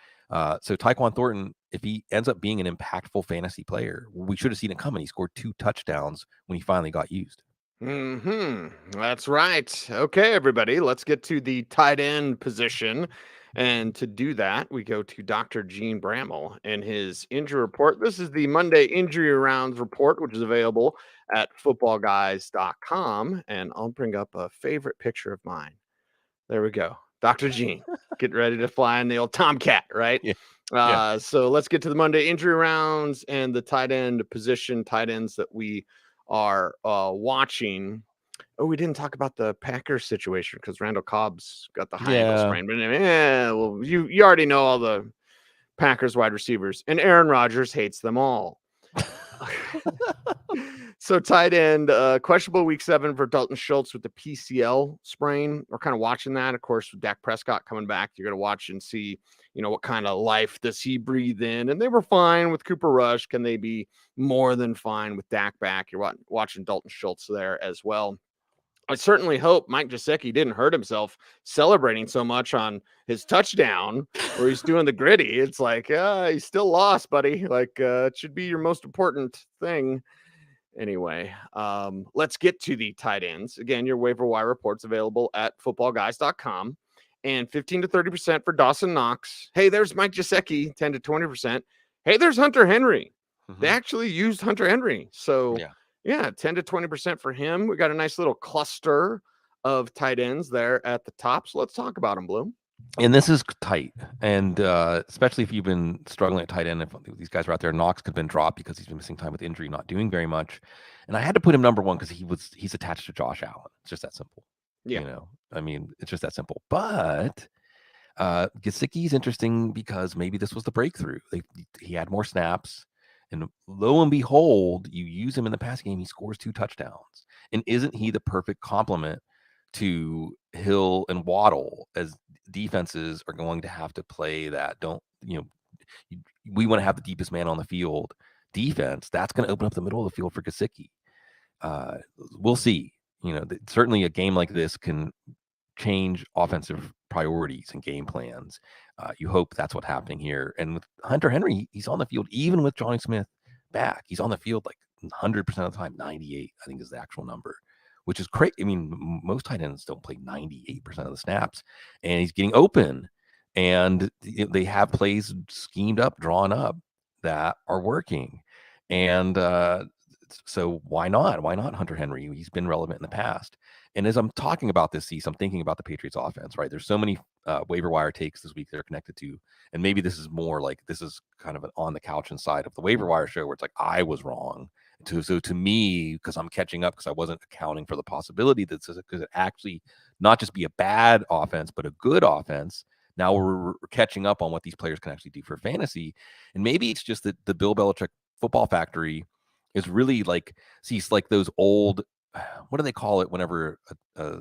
So Tyquan Thornton, if he ends up being an impactful fantasy player, we should have seen it coming. He scored 2 touchdowns when he finally got used. That's right. Okay, everybody, let's get to the tight end position. And to do that, we go to Dr. Gene Bramall and his injury report. This is the Monday injury rounds report, which is available at footballguys.com. And I'll bring up a favorite picture of mine. There we go. Dr. Gene, get ready to fly in the old Tomcat, right? Yeah. So let's get to the Monday injury rounds and the tight end position, tight ends that we are watching. Oh, we didn't talk about the Packers situation because Randall Cobb's got the high ankle sprain. But well, you already know all the Packers wide receivers, and Aaron Rodgers hates them all. So tight end, questionable week 7 for Dalton Schultz with the PCL sprain. We're kind of watching that. Of course, with Dak Prescott coming back, you're going to watch and see, what kind of life does he breathe in? And they were fine with Cooper Rush. Can they be more than fine with Dak back? You're watching Dalton Schultz there as well. I certainly hope Mike Gesicki didn't hurt himself celebrating so much on his touchdown where he's doing the gritty. It's like, he still lost, buddy. Like, it should be your most important thing. Anyway, let's get to the tight ends. Again, your waiver wire reports available at footballguys.com, and 15 to 30% for Dawson Knox. Hey, there's Mike Gesicki, 10 to 20%. Hey, there's Hunter Henry. They actually used Hunter Henry. So yeah, 10 to 20% for him. We got a nice little cluster of tight ends there at the top. So let's talk about them, Bloom. And this is tight, and especially if you've been struggling at tight end, if these guys are out there, Knox could have been dropped because he's been missing time with injury, not doing very much. And I had to put him number one because he's attached to Josh Allen. It's just that simple. Yeah. You know, I mean, it's just that simple. But Gesicki's interesting because maybe this was the breakthrough. He had more snaps, and lo and behold, you use him in the pass game, he scores 2 touchdowns. And isn't he the perfect complement to Hill and Waddle, as defenses are going to have to play that? We want to have the deepest man on the field defense. That's going to open up the middle of the field for Gesicki. We'll see. Certainly a game like this can change offensive priorities and game plans. You hope that's what's happening here. And with Hunter Henry, he's on the field, even with Johnny Smith back. He's on the field like 100% of the time. 98, I think, is the actual number, which is crazy. I mean, most tight ends don't play 98% of the snaps, and he's getting open. And they have plays schemed up, drawn up that are working. And so why not? Why not Hunter Henry? He's been relevant in the past. And as I'm talking about this, I'm thinking about the Patriots offense, right? There's so many waiver wire takes this week that are connected to, and maybe this is more like, this is kind of an on the couch inside of the waiver wire show where it's like, I was wrong. So to me, because I'm catching up, because I wasn't accounting for the possibility that because it actually not just be a bad offense, but a good offense. Now we're catching up on what these players can actually do for fantasy. And maybe it's just that the Bill Belichick football factory is really like, it's like those old, what do they call it whenever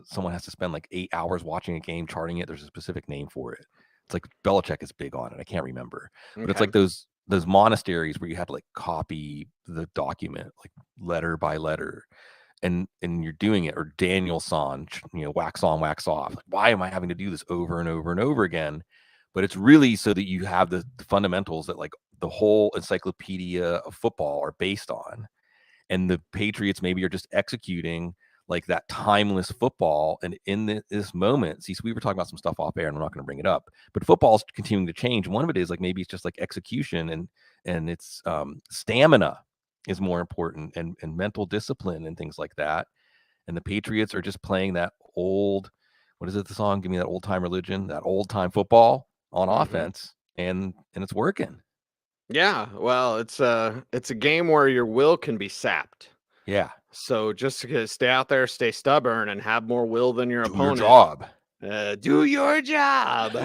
someone has to spend like 8 hours watching a game, charting it? There's a specific name for it. It's like Belichick is big on it. I can't remember. But it's like those monasteries where you had to like copy the document like letter by letter, and you're doing it, or Danielson, wax on, wax off. Like, why am I having to do this over and over and over again? But it's really so that you have the fundamentals that like the whole encyclopedia of football are based on. And the Patriots maybe are just executing like that timeless football. And in this moment, so we were talking about some stuff off air, and I'm not going to bring it up, but football's continuing to change. One of it is like, maybe it's just like execution, and it's stamina is more important, and mental discipline and things like that. And the Patriots are just playing that old, what is it, the song? Give me that old time religion, that old time football on offense, and it's working. Yeah, well, it's a game where your will can be sapped. Yeah. So just stay out there, stay stubborn, and have more will than your opponent. Your job. Do your job.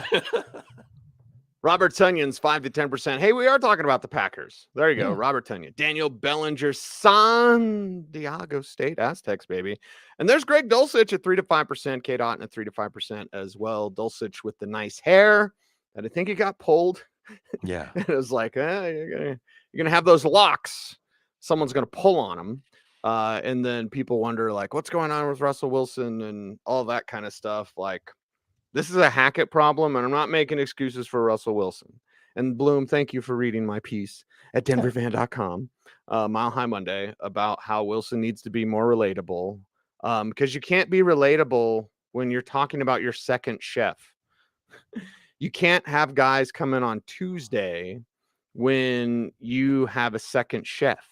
Robert Tunyon's 5 to 10%. Hey, we are talking about the Packers. There you go, Robert Tunyon. Daniel Bellinger, San Diego State Aztecs, baby. And there's Greg Dulcich at 3 to 5%. K. Dotton at 3 to 5% as well. Dulcich with the nice hair that I think he got pulled. Yeah. It was like, you're gonna have those locks. Someone's gonna pull on them. And then people wonder, like, what's going on with Russell Wilson and all that kind of stuff. Like, this is a Hackett problem, and I'm not making excuses for Russell Wilson. And Bloom, thank you for reading my piece at denverfan.com, Mile High Monday, about how Wilson needs to be more relatable. Because you can't be relatable when you're talking about your second chef. You can't have guys come in on Tuesday when you have a second chef.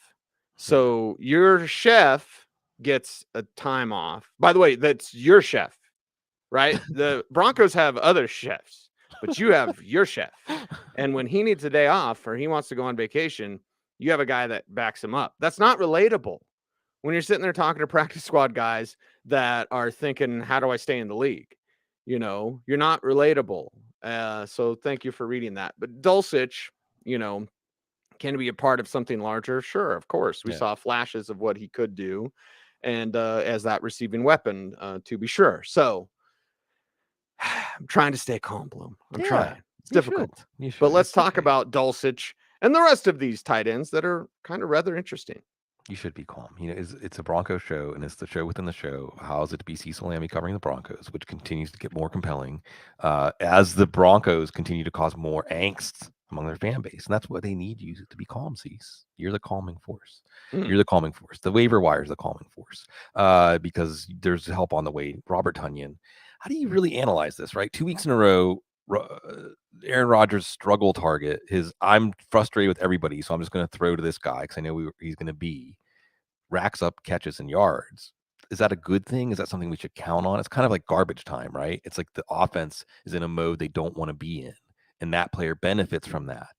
So your chef gets a time off. By the way, that's your chef, right? The Broncos have other chefs, but you have your chef. And when he needs a day off or he wants to go on vacation, you have a guy that backs him up. That's not relatable. When you're sitting there talking to practice squad guys that are thinking, how do I stay in the league? You're not relatable. So thank you for reading that. But Dulcich, can be a part of something larger? Sure, of course. We saw flashes of what he could do, and as that receiving weapon, to be sure. So I'm trying to stay calm, Bloom. I'm trying. It's difficult. But let's talk about Dulcich and the rest of these tight ends that are kind of rather interesting. You should be calm. It's a Broncos show, and it's the show within the show. How is it to be Cecil Lammey covering the Broncos, which continues to get more compelling as the Broncos continue to cause more angst among their fan base, and that's what they need you to be calm, Cease. You're the calming force. You're the calming force. The waiver wire is the calming force because there's help on the way. Robert Tonyan. How do you really analyze this? Right, 2 weeks in a row. Aaron Rodgers' struggle target. I'm frustrated with everybody, so I'm just going to throw to this guy because I know he's going to be racks up catches and yards. Is that a good thing? Is that something we should count on? It's kind of like garbage time, right? It's like the offense is in a mode they don't want to be in, and that player benefits from that.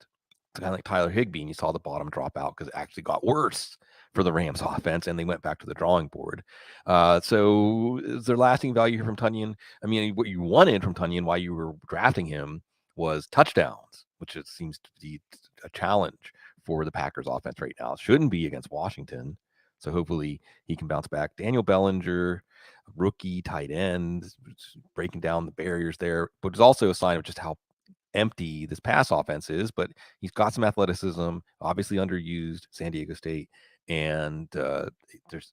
It's kind of like Tyler Higbee, and you saw the bottom drop out because it actually got worse for the Rams offense, and they went back to the drawing board. So is there lasting value here from Tonyan? I mean, what you wanted from Tonyan while you were drafting him was touchdowns, which it seems to be a challenge for the Packers offense right now. It shouldn't be against Washington. So hopefully he can bounce back. Daniel Bellinger, rookie tight end, breaking down the barriers there, but it's also a sign of just how empty this pass offense is. But he's got some athleticism, obviously underused, San Diego State. And there's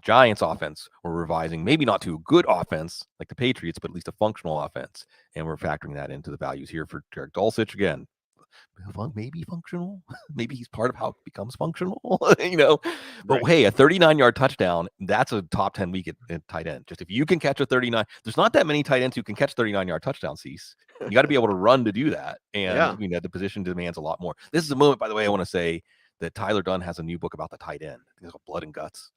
Giants offense we're revising, maybe not to a good offense like the Patriots, but at least a functional offense. And we're factoring that into the values here for Derek Dulcich again. Maybe functional. Maybe he's part of how it becomes functional, But Right. hey, a 39-yard touchdown, that's a top 10 week at tight end. Just if you can catch a 39, there's not that many tight ends who can catch 39-yard touchdown, Cease. You got to be able to run to do that. And the position demands a lot more. This is a moment, by the way, I want to say that Tyler Dunn has a new book about the tight end. I think it's called Blood and Guts.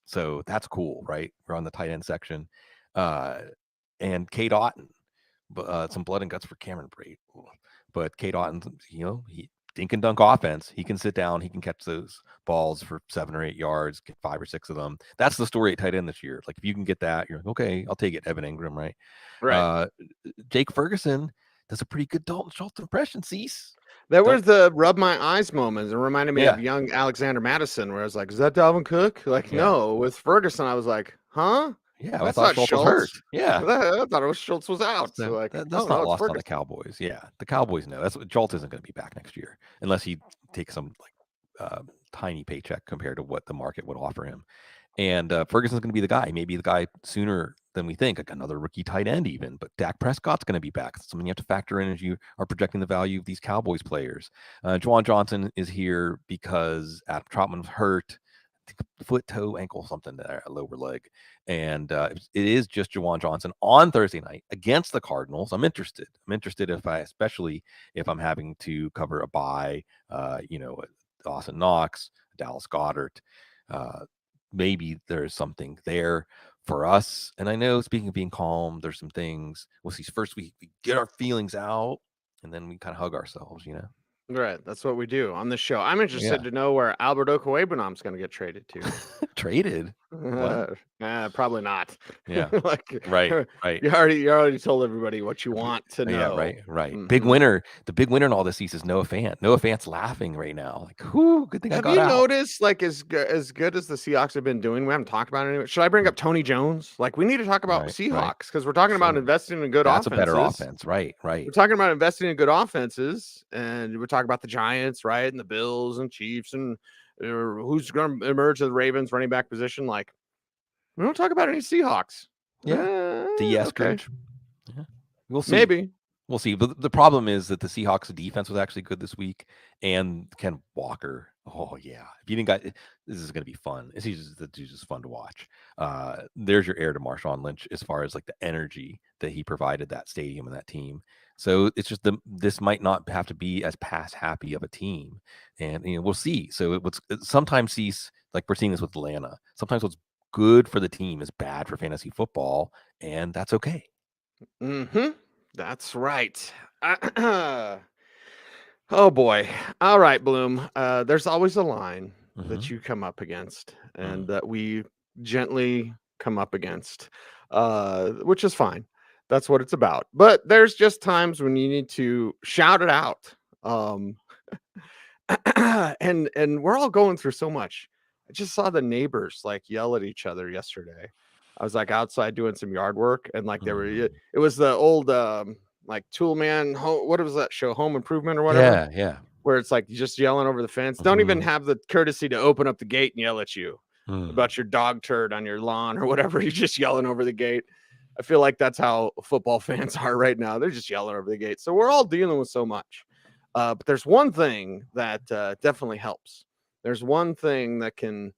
So that's cool, right? We're on the tight end section. And Kate Otten, some Blood and Guts for Cameron Brate. But Kate Otten, he dink and dunk offense. He can sit down. He can catch those balls for 7 or 8 yards, get 5 or 6 of them. That's the story at tight end this year. Like if you can get that, you're like, okay, I'll take it. Evan Ingram, right? Right. Jake Ferguson does a pretty good Dalton Schultz impression, Cease. That was the rub my eyes moment. It reminded me Yeah. of young Alexander Madison, where I was like, is that Dalvin Cook? Like, no. With Ferguson, I was like, huh? Yeah, That's I thought not Schultz was hurt. Yeah. I thought it was Schultz was out. So like, that's no, not lost Ferguson. on the Cowboys. Yeah, the Cowboys know that's what Schultz isn't going to be back next year unless he takes some tiny paycheck compared to what the market would offer him. And Ferguson's going to be the guy, maybe the guy sooner than we think, like another rookie tight end even. But Dak Prescott's going to be back. That's something you have to factor in as you are projecting the value of these Cowboys players. Juwan Johnson is here because Adam Troutman's hurt. Foot, toe, ankle, something there, lower leg. And it is just Juwan Johnson on Thursday night against the Cardinals. I'm interested. Especially if I'm having to cover a bye, Dawson Knox, Dallas Goedert. Maybe there's something there for us. And I know, speaking of being calm, there's some things. We'll see. First, we get our feelings out, and then we kind of hug ourselves, Right. That's what we do on this show. I'm interested to know where Albert Okwuegbunam's going to get traded to. Traded? What? Probably not. Yeah. Right. You already told everybody what you want to know. Yeah, right. Mm-hmm. Big winner. The big winner in all this is Noah Fant. Noah Fant's laughing right now. Like, whoo, good thing I got out. Have you noticed, like, as good as the Seahawks have been doing, we haven't talked about it anymore. Should I bring up Tony Jones? Like, we need to talk about Seahawks because we're talking about investing in good offenses. That's a better offense. Right. We're talking about investing in good offenses, and we're talking about the Giants, right, and the Bills and Chiefs, and who's going to emerge as the Ravens running back position. Like, we don't talk about any Seahawks. Yeah. Okay. Yeah. We'll see. Maybe. We'll see. But the problem is that the Seahawks defense was actually good this week, and Ken Walker. Oh yeah, if you didn't got this is going to be fun. It's just fun to watch. There's your heir to Marshawn Lynch as far as like the energy that he provided that stadium and that team. So it's just this might not have to be as pass happy of a team, and we'll see. So sometimes like we're seeing this with Atlanta. Sometimes what's good for the team is bad for fantasy football, and that's okay. That's right. Oh boy. All right, Bloom. There's always a line that you come up against and that we gently come up against, which is fine. That's what it's about. But there's just times when you need to shout it out. And we're all going through so much. I just saw the neighbors like yell at each other yesterday. I was like outside doing some yard work, and like it was the old like Tool Man, what was that show, Home Improvement or whatever? Yeah. where it's like just yelling over the fence. Don't even have the courtesy to open up the gate and yell at you about your dog turd on your lawn or whatever. You're just yelling over the gate. I feel like that's how football fans are right now. They're just yelling over the gate. So we're all dealing with so much. But there's one thing that definitely helps. There's one thing that can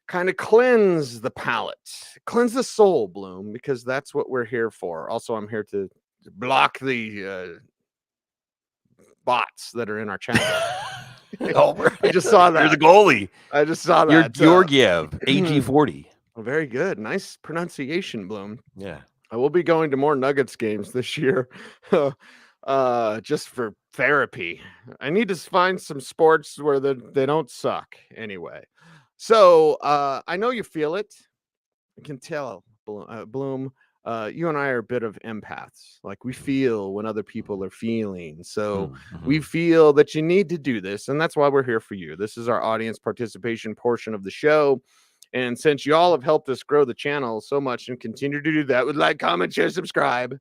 kind of cleanse the palate, cleanse the soul, Bloom, because that's what we're here for. Also, I'm here to block the bots that are in our channel. I just saw that. You're the goalie. I just saw that. You're Georgiev, AG40. Very good. Nice pronunciation, Bloom. Yeah. I will be going to more Nuggets games this year just for therapy. I need to find some sports where they don't suck anyway. So I know you feel it. I can tell, Bloom. You and I are a bit of empaths. Like we feel when other people are feeling. So we feel that you need to do this. And that's why we're here for you. This is our audience participation portion of the show. And since you all have helped us grow the channel so much and continue to do that with like, comment, share, subscribe.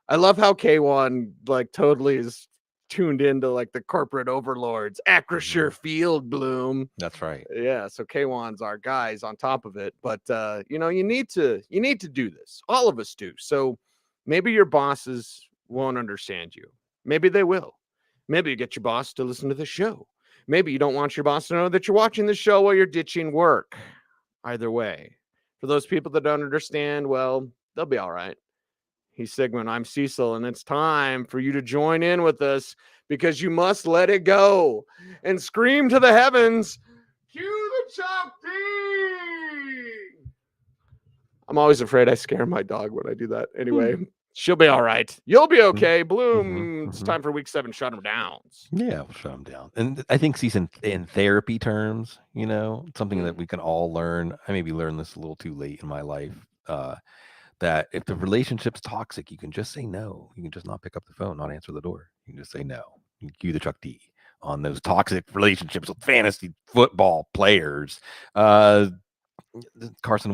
I love how K1 like totally is tuned into like the corporate overlords. Acrisure Field, Bloom. That's right. Yeah, so K1's our guys on top of it. But you know, you need to do this. All of us do. So maybe your bosses won't understand you. Maybe they will. Maybe you get your boss to listen to the show. Maybe you don't want your boss to know that you're watching the show while you're ditching work. Either way, for those people that don't understand, well, they'll be all right. He's Sigmund, I'm Cecil, and it's time for you to join in with us because you must let it go and scream to the heavens, cue the chalk D! I'm always afraid I scare my dog when I do that. Anyway, she'll be all right. You'll be okay. Bloom, it's time for week 7, shut him down. Yeah, we'll shut him down. And I think Cecil, in therapy terms, you know, something that we can all learn. I maybe learned this a little too late in my life. That if the relationship's toxic, you can just say no. You can just not pick up the phone, not answer the door. You can just say no. You can cue the Chuck D on those toxic relationships with fantasy football players. Carson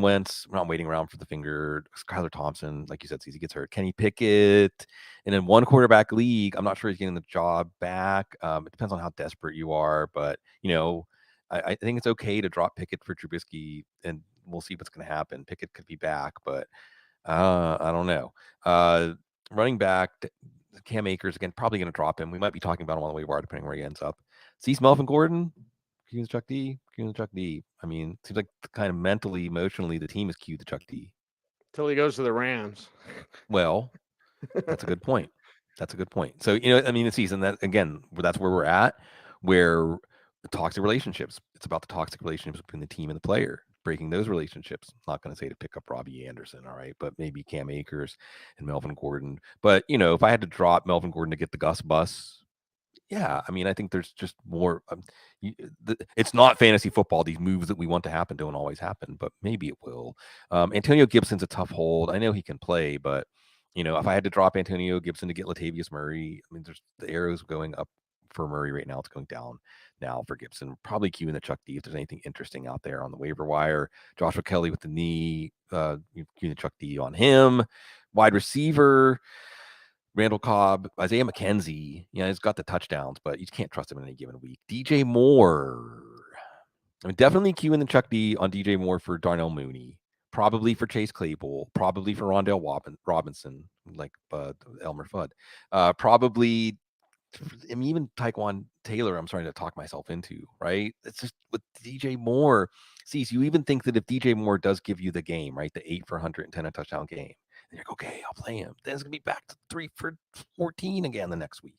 Wentz, we're not waiting around for the finger. Skylar Thompson, like you said, he gets hurt. Kenny Pickett, and in one quarterback league, I'm not sure he's getting the job back. It depends on how desperate you are, but you know, I think it's okay to drop Pickett for Trubisky, and we'll see what's going to happen. Pickett could be back, but I don't know. Running back, Cam Akers, again, probably going to drop him. We might be talking about him on the waiver wire, depending where he ends up. Cease Melvin Gordon, cue the Chuck D, cue the Chuck D. I mean, it seems like kind of mentally, emotionally, the team is cued the Chuck D. Till he goes to the Rams. Well, that's a good point. That's a good point. So, you know, I mean, the season that, again, that's where we're at, where the toxic relationships, it's about the toxic relationships between the team and the player. Breaking those relationships. I'm not going to say to pick up Robbie Anderson, all right, but maybe Cam Akers and Melvin Gordon. But, you know, if I had to drop Melvin Gordon to get the Gus bus, yeah, I mean, I think there's just more. It's not fantasy football. These moves that we want to happen don't always happen, but maybe it will. Antonio Gibson's a tough hold. I know he can play, but, you know, if I had to drop Antonio Gibson to get Latavius Murray, I mean, there's the arrows going up for Murray right now. It's going down now for Gibson. Probably queuing the Chuck D if there's anything interesting out there on the waiver wire. Joshua Kelly with the knee, queuing the Chuck D on him. Wide receiver, Randall Cobb, Isaiah McKenzie. Yeah, he's got the touchdowns, but you can't trust him in any given week. DJ Moore. I mean, definitely queuing the Chuck D on DJ Moore for Darnell Mooney. Probably for Chase Claypool. Probably for Rondell Robinson, like Elmer Fudd. Probably, I mean, even Taekwon Taylor, I'm starting to talk myself into, right? It's just with DJ Moore. See, so you even think that if DJ Moore does give you the game, right, the 8 for 110 a touchdown game, and you're like, okay, I'll play him. Then it's going to be back to 3 for 14 again the next week.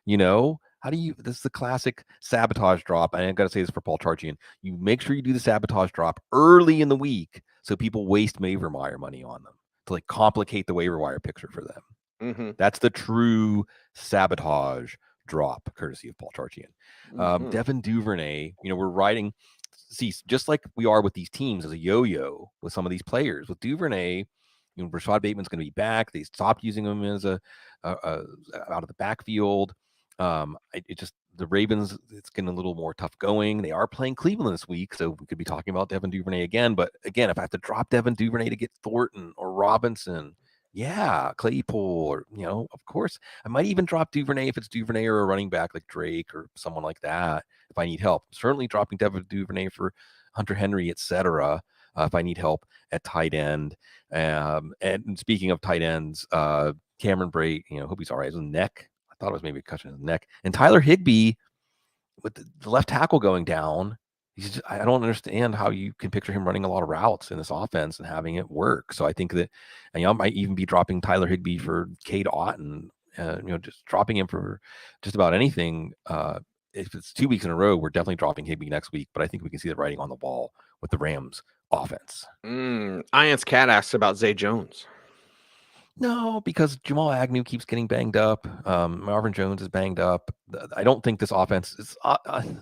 You know, how do you, this is the classic sabotage drop. And I've got to say this for Paul Charchian. You make sure you do the sabotage drop early in the week so people waste waiver wire money on them to like complicate the waiver wire picture for them. That's the true sabotage drop, courtesy of Paul Charchian. Devin Duvernay, you know, we're riding, see, just like we are with these teams as a yo-yo with some of these players. With Duvernay, you know, Rashad Bateman's going to be back. They stopped using him as a out of the backfield. It just, the Ravens, it's getting a little more tough going. They are playing Cleveland this week, so we could be talking about Devin Duvernay again. But again, if I have to drop Devin Duvernay to get Thornton or Robinson, Yeah, Claypool, or of course, I might even drop Duvernay if it's Duvernay or a running back like Drake or someone like that if I need help. Certainly dropping Devin Duvernay for Hunter Henry, etc. If I need help at tight end. And speaking of tight ends, Cameron Brate, hope he's all right. His neck, I thought it was maybe a concussion in his neck. And Tyler Higbee, with the left tackle going down, I don't understand how you can picture him running a lot of routes in this offense and having it work. So I think that I might even be dropping Tyler Higbee for Cade Otton, just dropping him for just about anything. If it's 2 weeks in a row, we're definitely dropping Higbee next week, but I think we can see the writing on the wall with the Rams offense. Ian's Cat asks about Zay Jones. No, because Jamal Agnew keeps getting banged up. Marvin Jones is banged up. I don't think this offense is.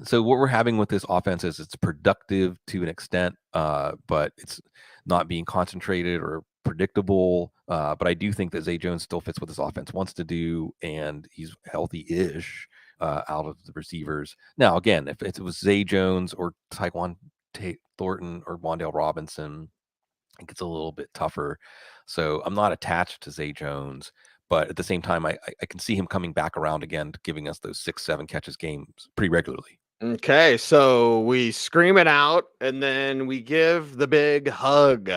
So what we're having with this offense is it's productive to an extent, but it's not being concentrated or predictable. But I do think that Zay Jones still fits what this offense wants to do, and he's healthy-ish out of the receivers. Now, again, if it was Zay Jones or Saquon Thornton or Wan'Dale Robinson, it gets a little bit tougher. So I'm not attached to Zay Jones, but at the same time, I can see him coming back around again, giving us those 6-7 catches games pretty regularly. Okay, so we scream it out and then we give the big hug.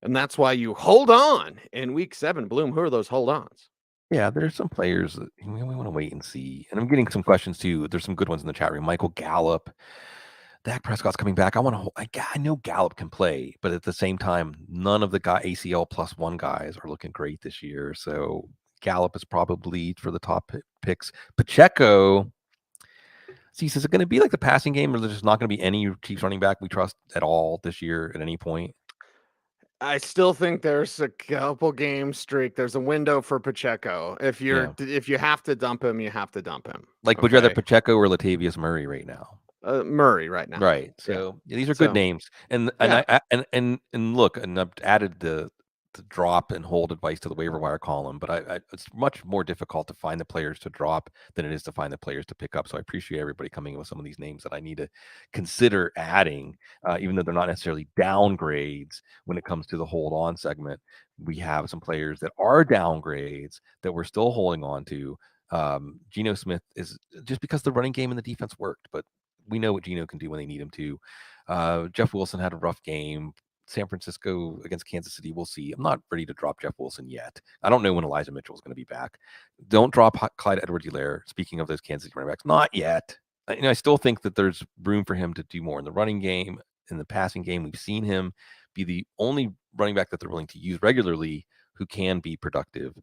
And that's why you hold on in week 7. Bloom, who are those hold-ons? Yeah, there's some players that we want to wait and see. And I'm getting some questions too. There's some good ones in the chat room. Michael Gallup. Dak Prescott's coming back. I know Gallup can play, but at the same time, none of the ACL +1 guys are looking great this year. So Gallup is probably for the top picks. Pacheco, is it going to be like the passing game, or there's just not going to be any Chiefs running back we trust at all this year at any point? I still think there's a couple game streak. There's a window for Pacheco. If you have to dump him, you have to dump him. Like, would you rather Pacheco or Latavius Murray right now? Murray right now. Right. So these are good names. And look, and I've added the drop and hold advice to the waiver wire column, but it's much more difficult to find the players to drop than it is to find the players to pick up. So I appreciate everybody coming in with some of these names that I need to consider adding, even though they're not necessarily downgrades when it comes to the hold on segment. We have some players that are downgrades that we're still holding on to. Geno Smith is just because the running game and the defense worked, but we know what Geno can do when they need him to. Jeff Wilson had a rough game. San Francisco against Kansas City, we'll see. I'm not ready to drop Jeff Wilson yet. I don't know when Elijah Mitchell is going to be back. Don't drop Clyde Edwards-Helaire. Speaking of those Kansas City running backs, not yet. I still think that there's room for him to do more in the running game, in the passing game. We've seen him be the only running back that they're willing to use regularly who can be productive.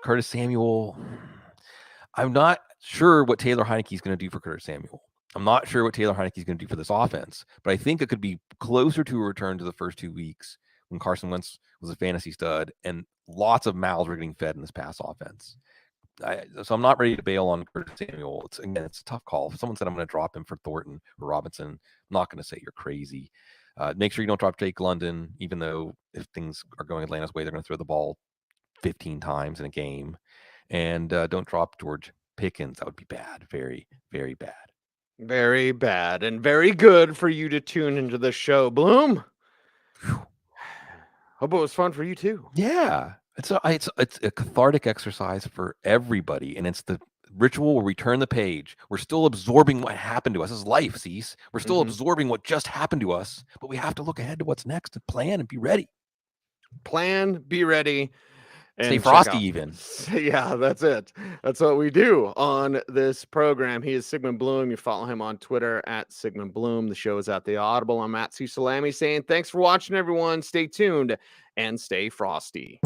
Curtis Samuel, I'm not sure what Taylor Heinicke is going to do for Curtis Samuel. I'm not sure what Taylor Heinicke is going to do for this offense, but I think it could be closer to a return to the first 2 weeks when Carson Wentz was a fantasy stud and lots of mouths were getting fed in this pass offense. So I'm not ready to bail on Curtis Samuel. It's a tough call. If someone said I'm going to drop him for Thornton or Robinson, I'm not going to say you're crazy. Make sure you don't drop Jake London, even though if things are going Atlanta's way, they're going to throw the ball 15 times in a game. And don't drop George Pickens. That would be bad. Very, very bad. Very bad and very good for you to tune into the show, Bloom. Whew. Hope it was fun for you too. Yeah, it's a cathartic exercise for everybody, and it's the ritual where we turn the page. We're still absorbing what happened to us. This is life, Cecil. We're still absorbing what just happened to us, but we have to look ahead to what's next and plan and be ready. Plan, be ready. And stay frosty even. Yeah, that's it. That's what we do on this program. He is Sigmund Bloom. You follow him on Twitter at Sigmund Bloom. The show is at the Audible. I'm at Cecil Lammey saying thanks for watching, everyone. Stay tuned and stay frosty.